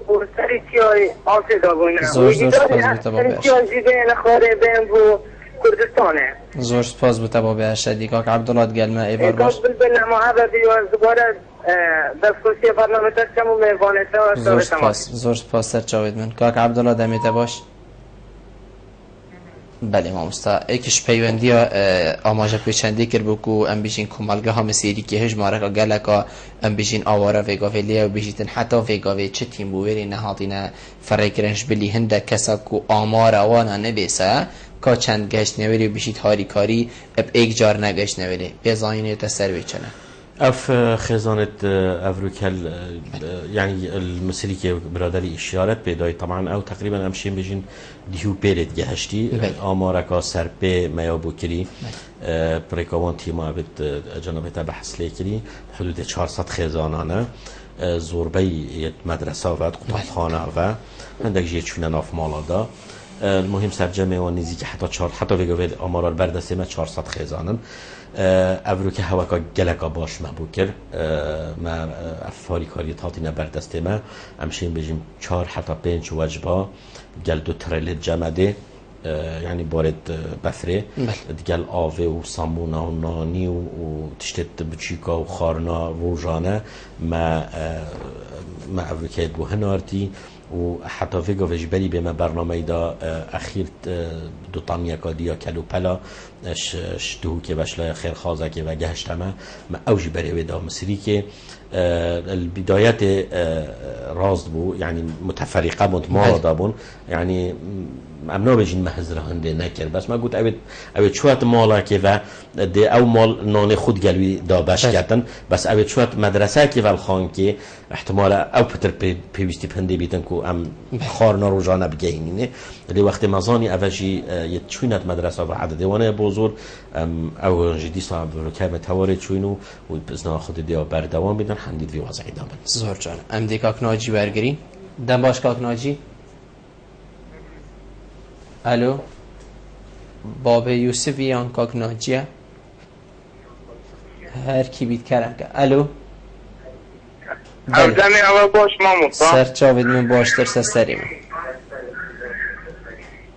H: و سری چیای آسیدا بوانه
A: زور سپاس بوده بابه
H: سری چیای زیده نخواره بین بو کردستانه
A: زور سپاس بوده بابه ارشدی کاک عبدالله گلمه ایوار باش
H: کاک بلبل محبتی و زباره دستخوشی برنامه تشکم و مهربانیتا و
A: زور سپاس سر چاوید من کاک عبدالله دمیته باش بله ما مستا ایکش پیوندی آماجه پیچندی کر بکو ام بیشین کمالگه ها مسیری که هج مارکا گلکا ام بیشین آواره ویگاوی لیا و بیشیتن حتی ویگاوی چه تیم بویری نهاتینا فریکرنش بلی هنده کسا کو آمار وانا نبیسه که چند گشت نویری بیشید هاری کاری اب ایک جار نگشت نویری بیزاینی تا سروی چنه
B: اف خزانت افروکل يعني المصري که برادری اشارت پیدای طبعا او تقریبا همشین بجین دیو پیرت گهشتی آمارکا سرپی میابو کری پریکاوان تیما بد جنابتا بحث لیکری حدود 400 خزانانه زوربی مدرسه و قطعخانه و عندك جيت شونا ناف مالادا المهم سرجمه و نزدیک حتی بگوید آمارال بردسته ما 400 خزانن افرو که هواکا گلکا باش ما بکر ما افاری کاری تاتینا بردسته ما همشین بجیم 4 حتی 5 وجبا گل 2 تریل جمده يعني بارد بفره دیگل آوه و سامونا و نانی و تشتت بچیکا و خارنا روزانه ما افروکه بو هنارتی و حتی فيجو فيجبري بما برنامج دا أخير دو طامية كاديا كلو بلا شتوه که بشلا خير خازه که و گهشتمه ما اوجي بري ودا مصري که البدايات راست بو يعني متفرقه متمارضه بون يعني امنا بجين محزره هنده نكر بس ما قلت اوید شوات مالا که و دی او مال نان خود گلوی دا باش کردن بس اوید شوات مدرسه که و الخان که احتمال او پتر پیوستی پنده بیتن که ام خارنا روزانه بگهینینه لی وقت مزانی اوجی یتشوینت مدرسه و عدد دیوانه بزرگ او جدی صاحب رو که متواره چوینو و بزنا خود دیا بردوام بیدن حندید وی وضعی دامن
A: زور جان ام دی کاک ناجی برگرین دم باش کاک ناجی الو باب یوسف یان کاک ناجیه هر کی بیت کرم که الو
H: اوزنی اول باش مامو
A: سر چاوید من باشتر سستریم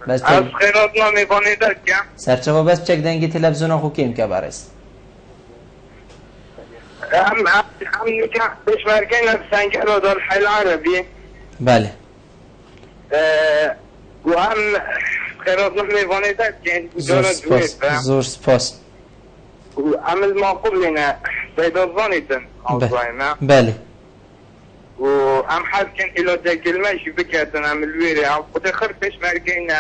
H: از خیرات نامیوانی دست کم
A: سر چاو بس چک دنگی تلفزیون خو کم که برست
H: هم نکه بشمرکین از سنگر و دار حیل عربی
A: بله
H: و هم خیرات نامیوانی دست کم
A: زور سپاس
H: و عمل ما قبلنا سیدازانیتن
A: بله
H: و هم حد کن ایلاده کلمه‌شی بکردن عمل ویره هم خود خر بشمرکین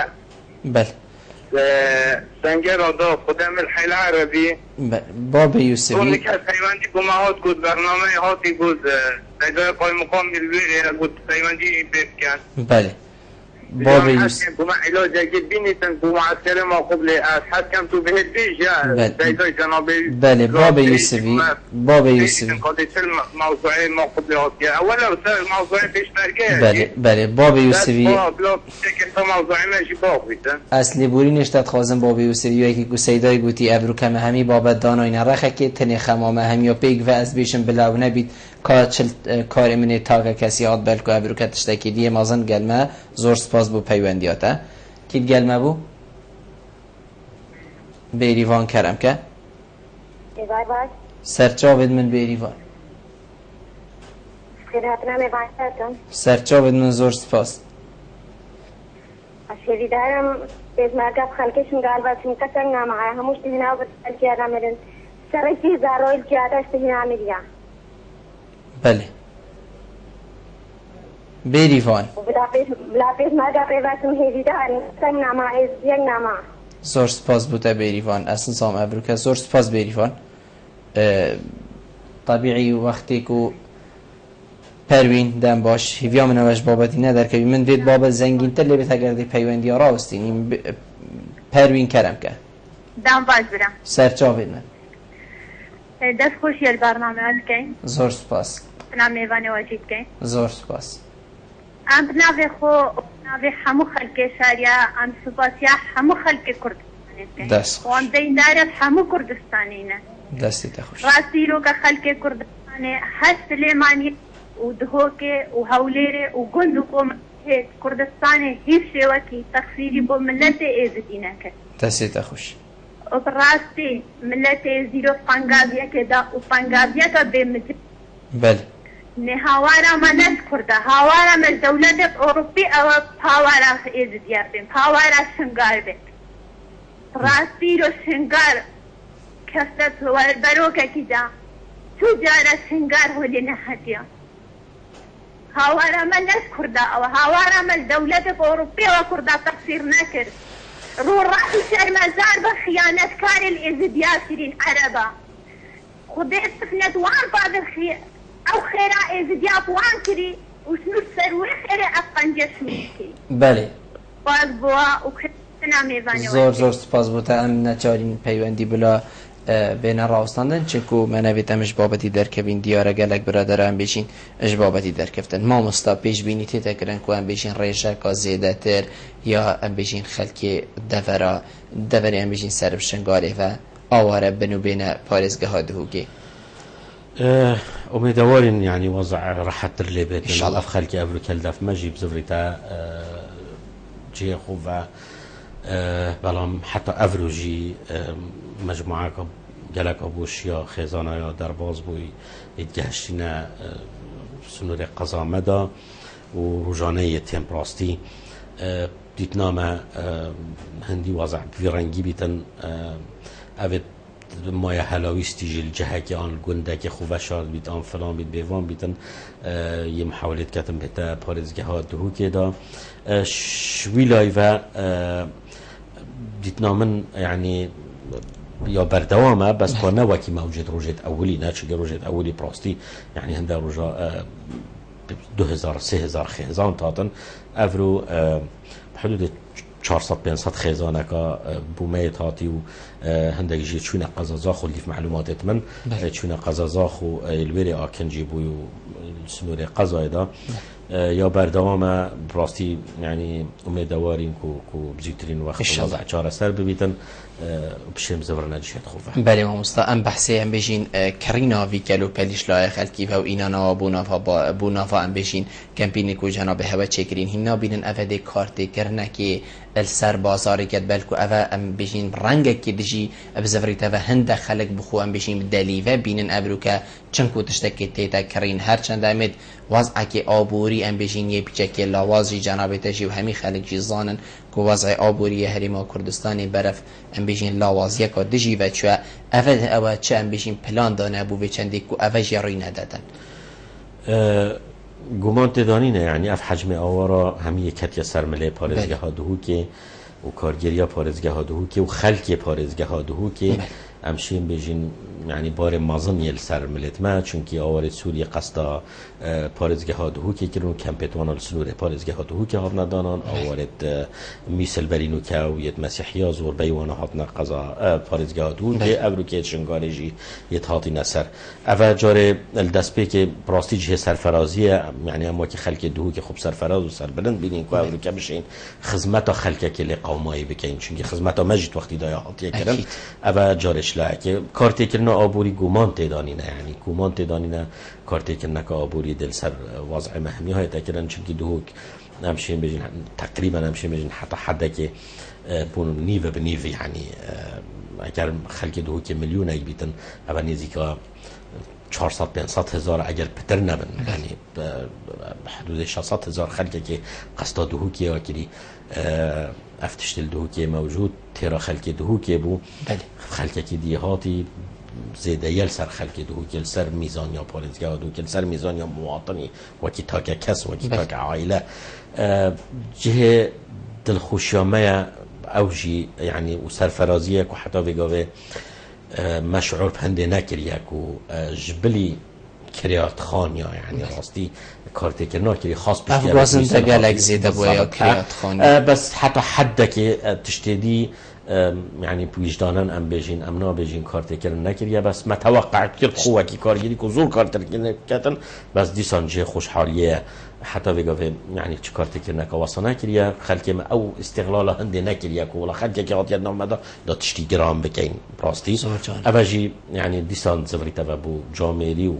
A: بله
H: سنگر آداب خود عمل حیل عربی
A: باب یوسفی
H: اون که پیوندی گماهات کود برنامه هاتی کود سیدای قای مقام الویره کود پیوندی بیب کن
A: بله باب یوسفی
H: گماه علاجه که بینیتن گماهاتر ما قبل از حد کم تو بهت بیش سیدای جنابی
A: بله باب یوسفی باب یوسفی
H: موضوعی ما قبل هاتی اولا موضوعی پیشمرکه
A: بله بله باب یوسفی اصلی بوری نشتت خوازم باب یوسفی یکی گو سیدای گوتی ابرو کم همی بابت دانای نرخه که تنی خمامه هم یا پیگ و از بیشم بلاو نبید کار منی تاگه کسی آد بلکو ابرو کتشتکی دیه مازن گلمه زور سپاس بو پیوندیاته کید گلمه بو بیریوان کرم که سرچاوید من بیریوان سرچاوید من زور سپاس
C: شدیدارم از مرکب خلکشون قلبتون کتن نمعه هموش تهنا و بتالکی آدمرن سرکی زارایل که آدش تهنا میریا
A: بله بیریوان
C: بلا پیش مرکب پیوستون هیدیدارم کتن نمعه از یک نمعه
A: زور سپاس بوده بیریوان اصلا سام ابروکه زور سپاس بیریوان طبیعی وقتی که پروین دم باش هیویا من اوش بابتی ندار که من وید بابت زنگین تر لیبت اگر دی پیوندی ها راستین پروین کرم که
E: دم باش برم
A: سرچا وید من
E: دست خوشی البرنامه هات کن
A: زور سپاس
E: نام میوانی واجید کن
A: زور سپاس
E: ام بناوی خو بناوی همو خلق شاریا ام سپاسیا همو خلق کردستانی
A: دست خوش
E: وان دیندارت همو کردستانینه
A: دستی تخوش
E: راستی رو که خلق کردستانی هست لیمانی و دهوکه و هوليره و گند و قوم کردستان هیچ شوکی تخصیری با ملت ایزدینه که
A: دستی تخوش
E: و براستی ملت ایزیرو پنگابیه که دا و پنگابیه تا بیمتی
A: بله
E: نه هاوارا منت کرده هاوارا من دولت اوروپی او پاوارا ایزدیار بیم پاوارا شنگار بیم راستی رو شنگار کستت و بروکه که دا تو جارا شنگار هولی نهدیا هاوارا من ناس كردا او هاوارا من دولة اوروبية وكردا تقصير نكر رو راح شر مزار بخيانة كار الازدياسرين عربا
C: خودت سفنت وان بعد الخير او خيرا ازدياف وان كري وشنو السروي خيرا افقنجش ميكي
A: بله
C: باز بوا وكتنا ميزاني
A: زور سپاس بوده ام نچارین پیوندی بلا بین راستاندن چکو منویت امش بابتی در کبین دیاره گلک برادر هم بشین اش بابتی در کفتن ما مستا پیش بینی تیتا کرن که هم بشین ریشه که زیده تر یا هم بشین خلکی دوری هم بشین سرب شنگاره و آواره بنو بین پارزگه ها دهوگی
B: امیدوارین یعنی وضع راحت تر لی بیتن اف خلکی افرو کلدف مجیب زفریتا جی خوب و بلام حتی افروجی مجموعه که گلک ابوش یا خزانه یا درباز بوی اتگهشتینه سنور قضا مدا و روزانه تمپراستی دیتنامه هندی وضع بیرنگی بیتن اوید مایه هلاویستی جل جهه که آن گنده که خوبه شاد بیت آن فلان بیت بیوان بیتن یه محاولت کتن بیتا پارزگه ها دهو که دا شویلای و دیتنامن يعني يا بردوامه بس با نوكي موجود روجت اولي ناتش روجت اولي براستي يعني هندا رجا 2000 3000 خزان تاتن افرو بحدود 400 500 خزانه كا بوميت هاتي و هندا يجي شونا قزازاخو اللي في معلومات من شونا قزازاخو الويري اكن جيبو سنوري قزايدا یا بردوام براستی یعنی امیدواریم که بزودترین وقت وضع چاره سر ببیتن بشیم زور نجیت خوبه.
A: بله مامستا ام بحثی هم بشین کرینا ویکلو پلیش لای خلکی و اینا بونافا ام بشین کمپینی کو جناب هوا چکرین هینا بینن افده کارت کرنه که السر بازاری کد بلکو اوه ام بشین رنگ که دجی بزوریت و هند خلق بخو ام بشین دلیوه بینن ابرو که چنکو تشتکی تیتا کرین هر چند امید وضع که آبوری ام بشین یه پیچه که لاوازی جناب تشی و همی خلق جیزانن که وضع آبوری هریما کردستانی برف ام بشین لاوازیه که دجی و چوه اوه چه ام بشین پلان دانه بو بچندی که اوه جروی ندادن
B: گمان تدانینه یعنی اف حجم آوارا همی کتی سرمله پارزگه ها دهو که و کارگیری پارزگه ها دهو که و خلق پارزگه ها دهو که امشین بجین یعنی بار مازن یل سر ملت ما چونکی آوار سوری قصدا پارزگه ها دهو که کرون کمپیتوان السنور پارزگه ها دهو که هات ندانان آوارد میسل برینو که و ید مسیحیا زور بیوانه هات نقضا پارزگه ها دهو که ابرو که شنگانه جی ید هاتی نسر اوه جاره الدست پی که براستی جه سرفرازیه یعنی اما که خلق دهو که خوب سرفراز و سربلند بینین که ابرو که بشین خدمت خلقه که لقومایی بکین چونکی خدمت مجید وقتی دایا هاتیه کرن اوه جارش که کارتی کرنا آبوری گمان تدانینه یعنی گمان تدانینه کارتی کرنا که آبوری دل سر وضع مهمی های تکرن چونکی دهوک نمشین بجین تقریبا نمشین بجین حتی حده که بون نیوه به نیوه یعنی اگر خلق دهوک میلیون ای بیتن اول نیزی که 400-500 هزار اگر پتر نبن یعنی حدود 600 هزار خلقه که قصدا دهوکی آکری افتشتل دهوکی موجود تیرا خلق دهوکی بو خلقه که دیهاتی زیده یل سر خلق دهوکی سر میزان یا پارزگاه دهوکی سر میزان یا مواطنی وکی تاک کس وکی تاک عائله جه دلخوشیامه اوجی یعنی و سرفرازیه که حتی بگاوه مشعور پنده نکریه که جبلی کریات خانیا یعنی راستی کارتی که ناکری خاص بشه
A: افغازن تگلک زیده بویا کریات خانیا
B: بس حتی حد که تشتیدی یعنی پویجدانن ام بجین ام نا بجین کارتی که نکریه بس متوقع کرد خواه که کارگیری که زور کارتی کردن بس دیسان جه خوشحالیه حتی بگه یعنی چه کارتی که نکواسا نکریه خلکی ما او استقلال هنده نکریه که ولی خلکی که آتیاد نامده دا تشتی گرام بکین راستی اوجی یعنی دیسان زبریتا و بو جامعی و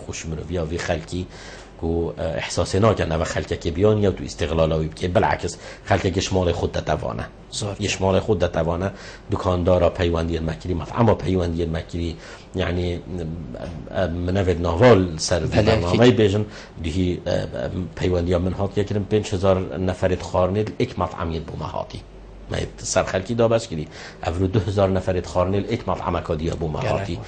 B: خوشمروی و خلکی که احساس ناکن و خلکی که بیان یا تو استقلالاوی بکن بالعکس خلکی که شمال خود دتوانه شمال خود دتوانه دکاندارا پیوندی مکری مطعم پیوندی مکری یعنی منوید ناوال سر برنامه بیشن دیگه پیوندی من هات یکرم 5000 نفرت خارنید یک مطعمی بوم هاتی ما سر خلکی دا بس کردی اولو 2000 نفرت خارنید یک مطعم کادیا بوم هاتی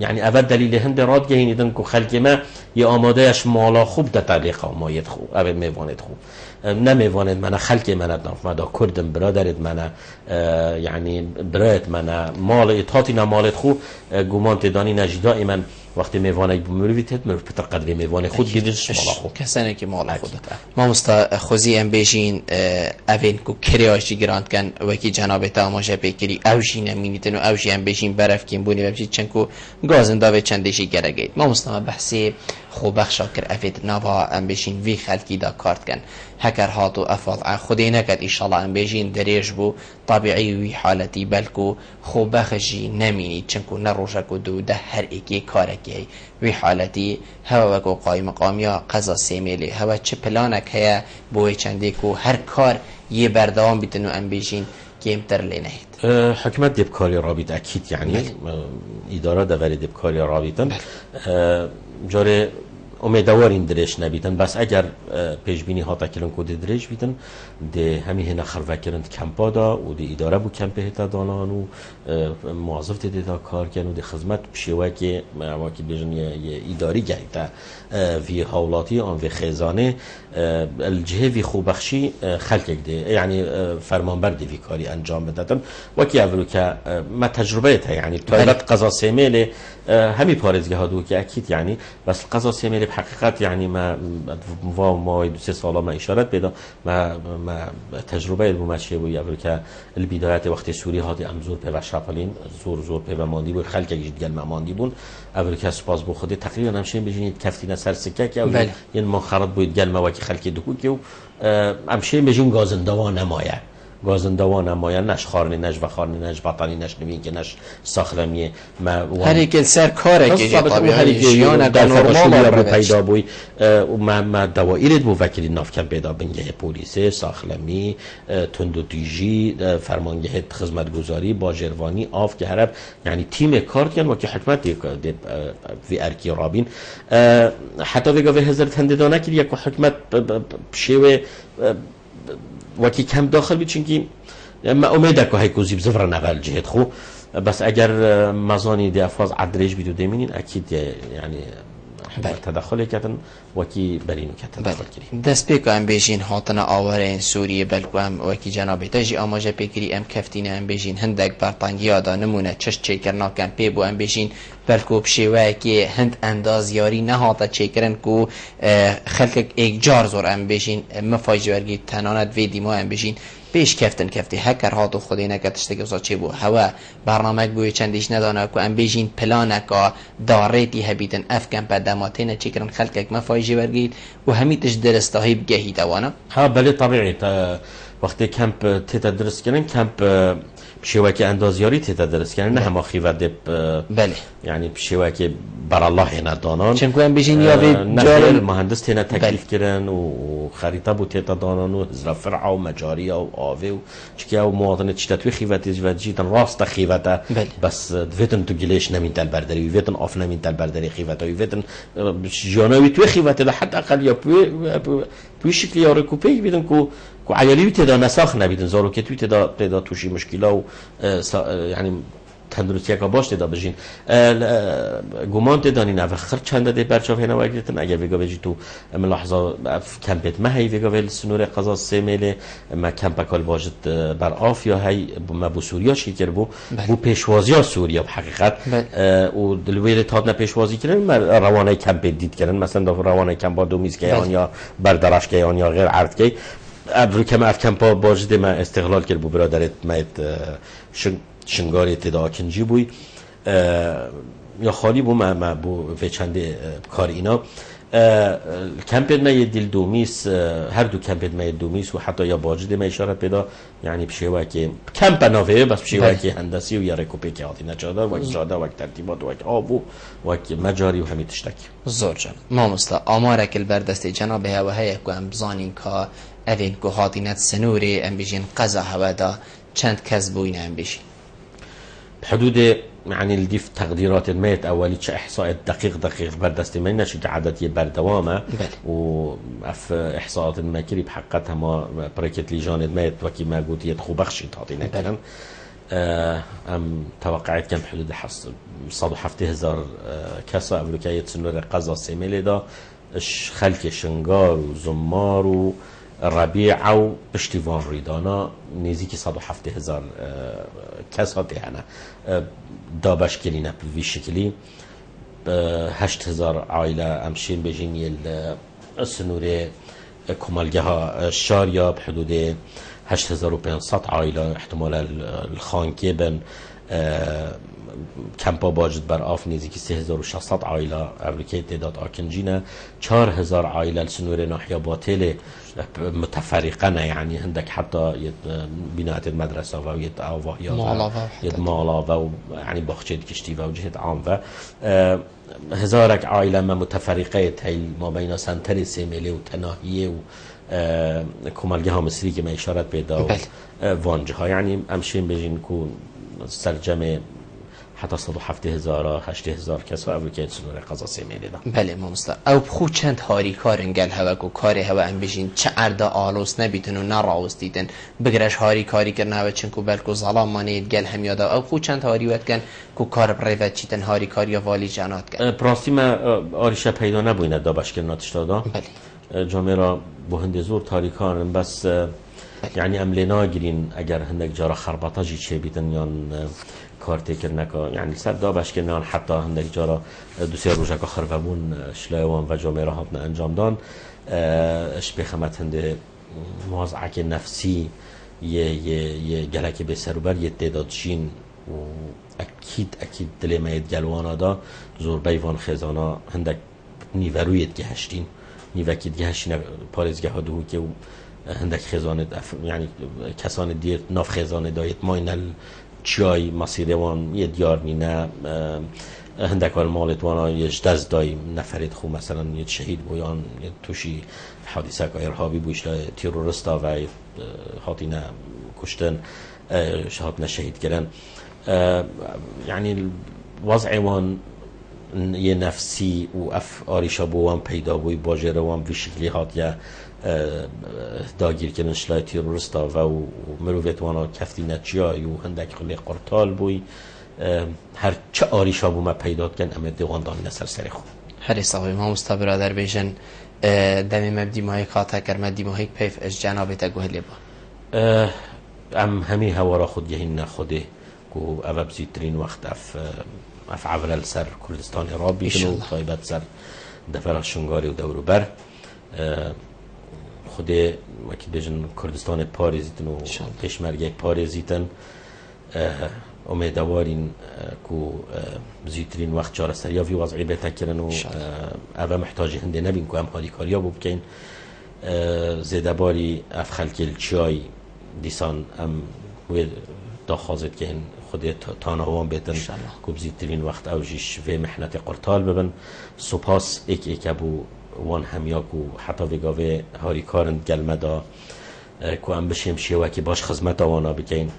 B: یعنی اول دلیل هند راد گهینیدن که خلکی ما یه آمادهش مالا خوب ده تعلیق ما ید خوب اول میوانید خوب نمیواند من خلق من نافمدا کردم برادرت من یعنی برایت من مال اطاعتی نمالت خو گمان تدانی نجدا من وقتی میوانه بمرویت مرو پتر قدری میوانه خود گیدش مال خود
A: کسانی که مال خود ما مستا خوزی ام بیشین اوین کو کریاشی گراند کن وکی جناب تماشا پیکری اوشی نمینیتن و اوشی ام بیشین برف کیم بونی بمشی چنکو گازن داوی چندشی گرگید ما مستا بحثی خوب بخشا کر افید نوا ام بیشین وی خلقی دا کارت کن هکر هاتو افاض خودی نکد ایشالله ام بیشین دریج بو طبیعی وی حالتی بلکو خوب بخشی نمینی چنکو نروشکو دو ده هر ایکی کارکی وی حالتی هوا وکو قای مقام یا قضا سیمیلی هوا چه پلانک هیا بوی چنده کو هر کار یه بردوام بیتنو ام بیشین کمتر لینهید
B: حکمت دبکاری رابط اکید یعنی اداره دوری دبکاری رابطن جاره امیدواریم درش نبیدن بس اگر پیشبینی ها تکلن کود درش بیدن ده همین هنا خروکرند کمپا دا و ده اداره بو کمپه هتا دانان و موظف ده دا کار کن و ده خدمت بشیوه که واکی بیجن یه اداری گهیتا وی حولاتی آن وی خیزانه الجهه وی خوبخشی خلق ده یعنی فرمانبر ده وی کاری انجام بدن وکی اولو که ما تجربه تا یعنی طایلت قضا سیمیل همی پارزگه ها دو که اکید یعنی بس قضا سیمیل بحقیقت یعنی ما 2-3 سالا ما اشارت بدا ما تجربه بو ماشی بو اول که البدایت وقتی سوری هاتی امزور په وشرفلین زور په ماندی بو خلک گید گل ماندی بون اول که سپاس بو خودی تقریبا همشین بجینید کفتینا سر سکه که این ما خراب بود گل ما وکی خلک دکو که همشین بجین گازندوان نمایه گازندوان نمایه نش خارنی نش بخارنی نش بطنی نش نمین که نش ساخلمیه ما
A: هر یک سر کاره که طبیعی جیان
B: در نورمال پیدا بوی ما دوائرت بو وکیل نافکم پیدا بنگه پلیس ساخلمی تندو دیجی فرمانگه خدمتگزاری باجروانی آف که هرب یعنی تیم کار کن و که حکمت وی ارکی رابین حتی ویگا وی هزار تنددانه که یک حکمت بشیوه وکی کم داخل بید چونکی ما امیده که هیکو زیب زفر نقل جهد خو بس اگر مزانی دی افاز عدرش بیدو دیمینین اکید یعنی تدخل کردن وکی برینو کردن تدخل کردن
A: دست پیکو ام بیشین هاتنا آواره این سوریه بلکو هم وکی جنابی تجی آماجه پیکری ام کفتین ام بیشین هندک برطانگی آدا نمونه چش چیکرنا کم پی بو ام بیشین بلکو بشیوه که هند اندازیاری نهاتا چیکرن کو خلق ایک جار زور ام بیشین مفاجی ورگی تنانت ویدی ما ام بیشین پیش کفتی هکر هاتو خودی نکتشته که چه بو هوا برنامه بوی چندیش ندانه که ام بیشین پلانکا داریتی هبیتن افکن پداماتین چیکرن خلقک مفاجی ورگید و همیتش درستاهی بگهی دوانا
B: ها بله طبیعی وقتی کمپ تیتا درست کنن کمپ بشیوه اندازیاری تیتا درست کنن نه همه خیوه دب
A: بله
B: یعنی بشیوه که بر الله هنه دانان
A: چنکو هم بیشین یا
B: نخیر مهندس تینا تکلیف کرن و خریطه بو تیتا دانان و هزر فرعه و مجاری و آوه و چکی او مواطنه چیتاتوی خیوه تیجوه جیدن راست خیوه تا بس دویتن تو گلیش نمین تل برداری ویتن آف نمین تل برداری خیوه تا ویتن جانوی توی خیوه تا حتی اقل یا پوی شکلی یا رکوپی بیدن که عیالی تدا نساخ نبیدن زارو که توی تدا توشی مشکلا و یعنی تندرستی که باش تدا بجین گمان تدانی نه خر چند ده برچاف هنا وگیرتن اگر ویگا بجی تو ملاحظه کمپت ما هی ویگا ول سنور قضا سیمیل ما کمپکال واجد بر آف یا هی ما بو سوریا شکر بو پیشوازی سوریا بحقیقت و دلویل تاب نه پیشوازی کردن روانه کمپ دید کردن مثلا روانه کمپ با دو میز که یا بردارش که یا غیر عرض که ابرو کم اف کمپا باجده ما استقلال کرد بو برادرت مایت شنگاری اتدا کنجی بوی یا خالی بو ما بو وچنده کار اینا کمپت ما یه دل دومیس هر دو کمپت ما یه دومیس و حتی یا باجده ما اشارت پیدا یعنی بشیوه که کمپ نوه بس بشیوه که هندسی و یا رکوپی که آتی نچادر و جاده و ترتیبات و آب و مجاری و همی تشتک
A: زور جان ما مستا آماره کل بردست جناب هوا هیا که هم بزانین که اوین که حاطینت سنوری ام بیشین قضا هوا دا چند کس بوین ام بیشین
B: بحدود يعني الديف تقديرات الميت أولي إحصاء دقيق بردست من نشد عدد يبردوامه وف إحصاءات الماكري بحقتها ما بركت لجان الميت وكي ما قلت يدخو بخشي تعطينا كلام أم توقعت كم حدود صادو حفته هزار كسا أمريكية سنور قضا سيميلي دا خلق شنگار و زمار و ربیع او پشتیوان ریدانا نزدیک 107,000 کس هاتی هنه دابش کلینه به شکلی 8,000 عائله امشین بجین یل سنوره کمالگه ها شاریا بحدود 8,500 عائله احتمال الخانکه بن کمپا باجد بر آف نزدیک 3,600 عائله امریکای تعداد آکنجینه 4,000 عائله سنوره ناحیه باطل متفرقه يعني عندك حتى بناءة المدرسة و يد آواهيات يد مالا و يعني باخچه کشتی و جهت عام و هزارك عائلة ما متفرقه هي ما بين سنتر سيميلي و تناهية و كمالجه ها مصري که ما اشارت پیدا وانجه ها يعني امشين بجين كون سرجمه حتی 107,000 8,000 کس و اولی که سنور قضا سیمیلی دا.
A: بله مامستا. او بخود چند هاری کار انگل هوا کو کاری هوا ام بجین چه اردا آلوس نبیتن و نراوس دیدن بگرش هاری کاری کرنا و چنکو بلکو ظلام مانید گل هم یادا او بخود چند هاری وقت کن کو کار بریوت چیتن هاری کاری والی جانات کن.
B: پراستی ما آریشه پیدا نبوینه دا بشکرناتش دادا.
A: بله.
B: جامعه را بهند زور تاریکان بس يعني املنا گرین اگر هندک جارا خربطاجی چه بیتن یان کارتی کرنه که یعنی سر دابش کنن حتی هندک جارا دو سه روزه که خربمون شلایوان و جامعه را هاتن انجام دان اش بخمت هنده موضعک نفسی یه گلک به سروبر یه تعداد جین و اکید دل ماید گلوانا دا زور بیوان خزانا هندک نیورویت گهشتین نیوکید گهشتین پارزگه ها دو که هندک خزانه یعنی کسان دیر ناف خزانه دایت ماینل چای مسیره وان یه دیار نینه هندک مالت وانا یه جدز دای نفرید خو مثلا یه شهید بویان یه توشی حادثه که ارهابی بویشلا تیرورستا و هاتینه کشتن هاتنه شهید کردن یعنی وضع وان یه نفسی و اف آریشا بوان پیدا بوی باجره وان به شکلی هات یه داگیر کردن شلای تیرورستا و مروفت وانا کفتی نچیای و هندک خلی قرطال بوی هر چه آریشا بو ما پیدا کن اما دیوان دانی نسر سر خود
A: هر صاحبی ما مستا برادر بیشن دمی مبدی ماهی خاطر کرد مدی ماهی پیف از جنابت گوهلی با
B: ام همی هوارا خود یهین خوده که او بزیدترین وقت اف عورل سر کردستان راب بیشن و طایبت سر دفر شنگاری و دورو بر خوده وکی بیشن کردستان پاریزیتن و پیشمرگه پاریزیتن امیدوارین که زیترین وقت چاره سریا وی وضعی بهتر کردن و اوه محتاج هنده نبین که هم حالی کاریا بو بکن زیده باری اف خلکل چای دیسان هم داخازد که خود تانهوان بیتن که زیترین وقت اوجیش و محنت قرطال ببن سپاس ایک ابو وان همیا که حتی وگاوه هاری کارند گلمه دا که هم بشیم شیوه که باش خزمت آوانا بکن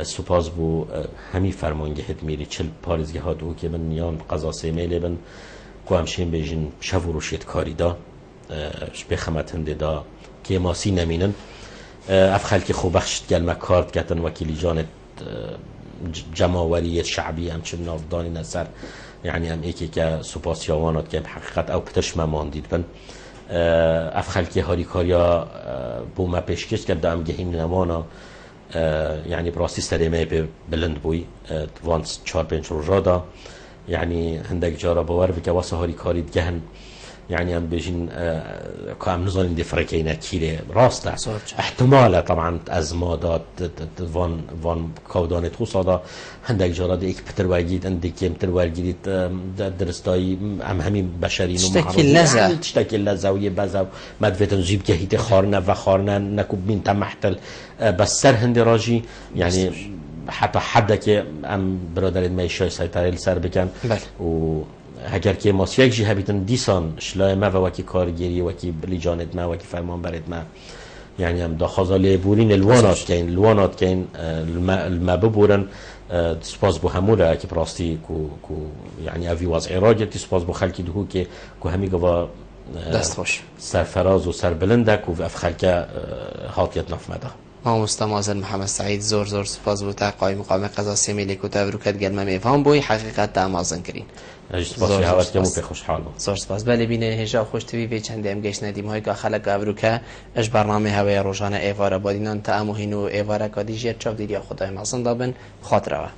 B: سپاس بو همی فرمانگه هد میری چل پارزگه ها دو که من نیان قضا سیمیلی بن که همشین بیجین شو روشید کاری دا بخمت هنده دا که ماسی نمینن اف خلک خوبخشت گلمه کارت گتن وکیلی جانت جماوریت شعبی همچن نافدانی نصر یعنی هم ایکی که سپاس یاوانات که حقیقت او پتش مماندید بن اف خلکی هاری کاریا بو ما پیشکش کرده هم گهین نمانا يعني براسي سلامه بلند بوي وانس 4-5 روزا دا يعني عندك جارا باور بك واسه هاري كاري دهن يعني هم بيجين كام نظام دي فرقينا كيله راست احتمال طبعا ازمادات وان كودان توصادا عندك جارا ديك بتر واجد عندك يمتر واجد درستاي همين بشرين تشتكي لذة ويبزا مدفتن جيب كهيت خارنه و خارنه نكوب من تمحتل بس سر هند راجي يعني حتی حد که ام برادرین میشای سایتاری سر بکن و اگر که ماسیک جی هبیتن دیسان شلای ما و وکی کارگیری وکی لیجانت ما وکی فرمان برد ما یعنی هم داخازالی بورین الوانات کن الما ببورن سپاس بو هموله که پراستی کو یعنی اوی وضعی را گرتی سپاس بو خلکی دهو که همی گوا
A: دست خوش
B: سرفراز و سربلنده که اف خلکه حاطیت نفمده
A: مامۆستا مازن محەممەد سعید زۆر سپاس بۆ تا قای مقام قەزا سێمێلێک و تاڤروکەت گەلمە میێڤان بۆی حقیقەت تا ئامازن کردین. زۆر سپاس بەلێ بینێ هێژا خۆشتوی بێ چەندێ ئەم گەشتە دیمەوەی کا خەلک ئەڤروکە ئەش بەرنامەی هەوەیە ڕۆژانە ئێوارە بۆدینان تا ئەموهین و ئێوارە کادیژێر چاودێریە خۆدای مازندا بن خاترەوە.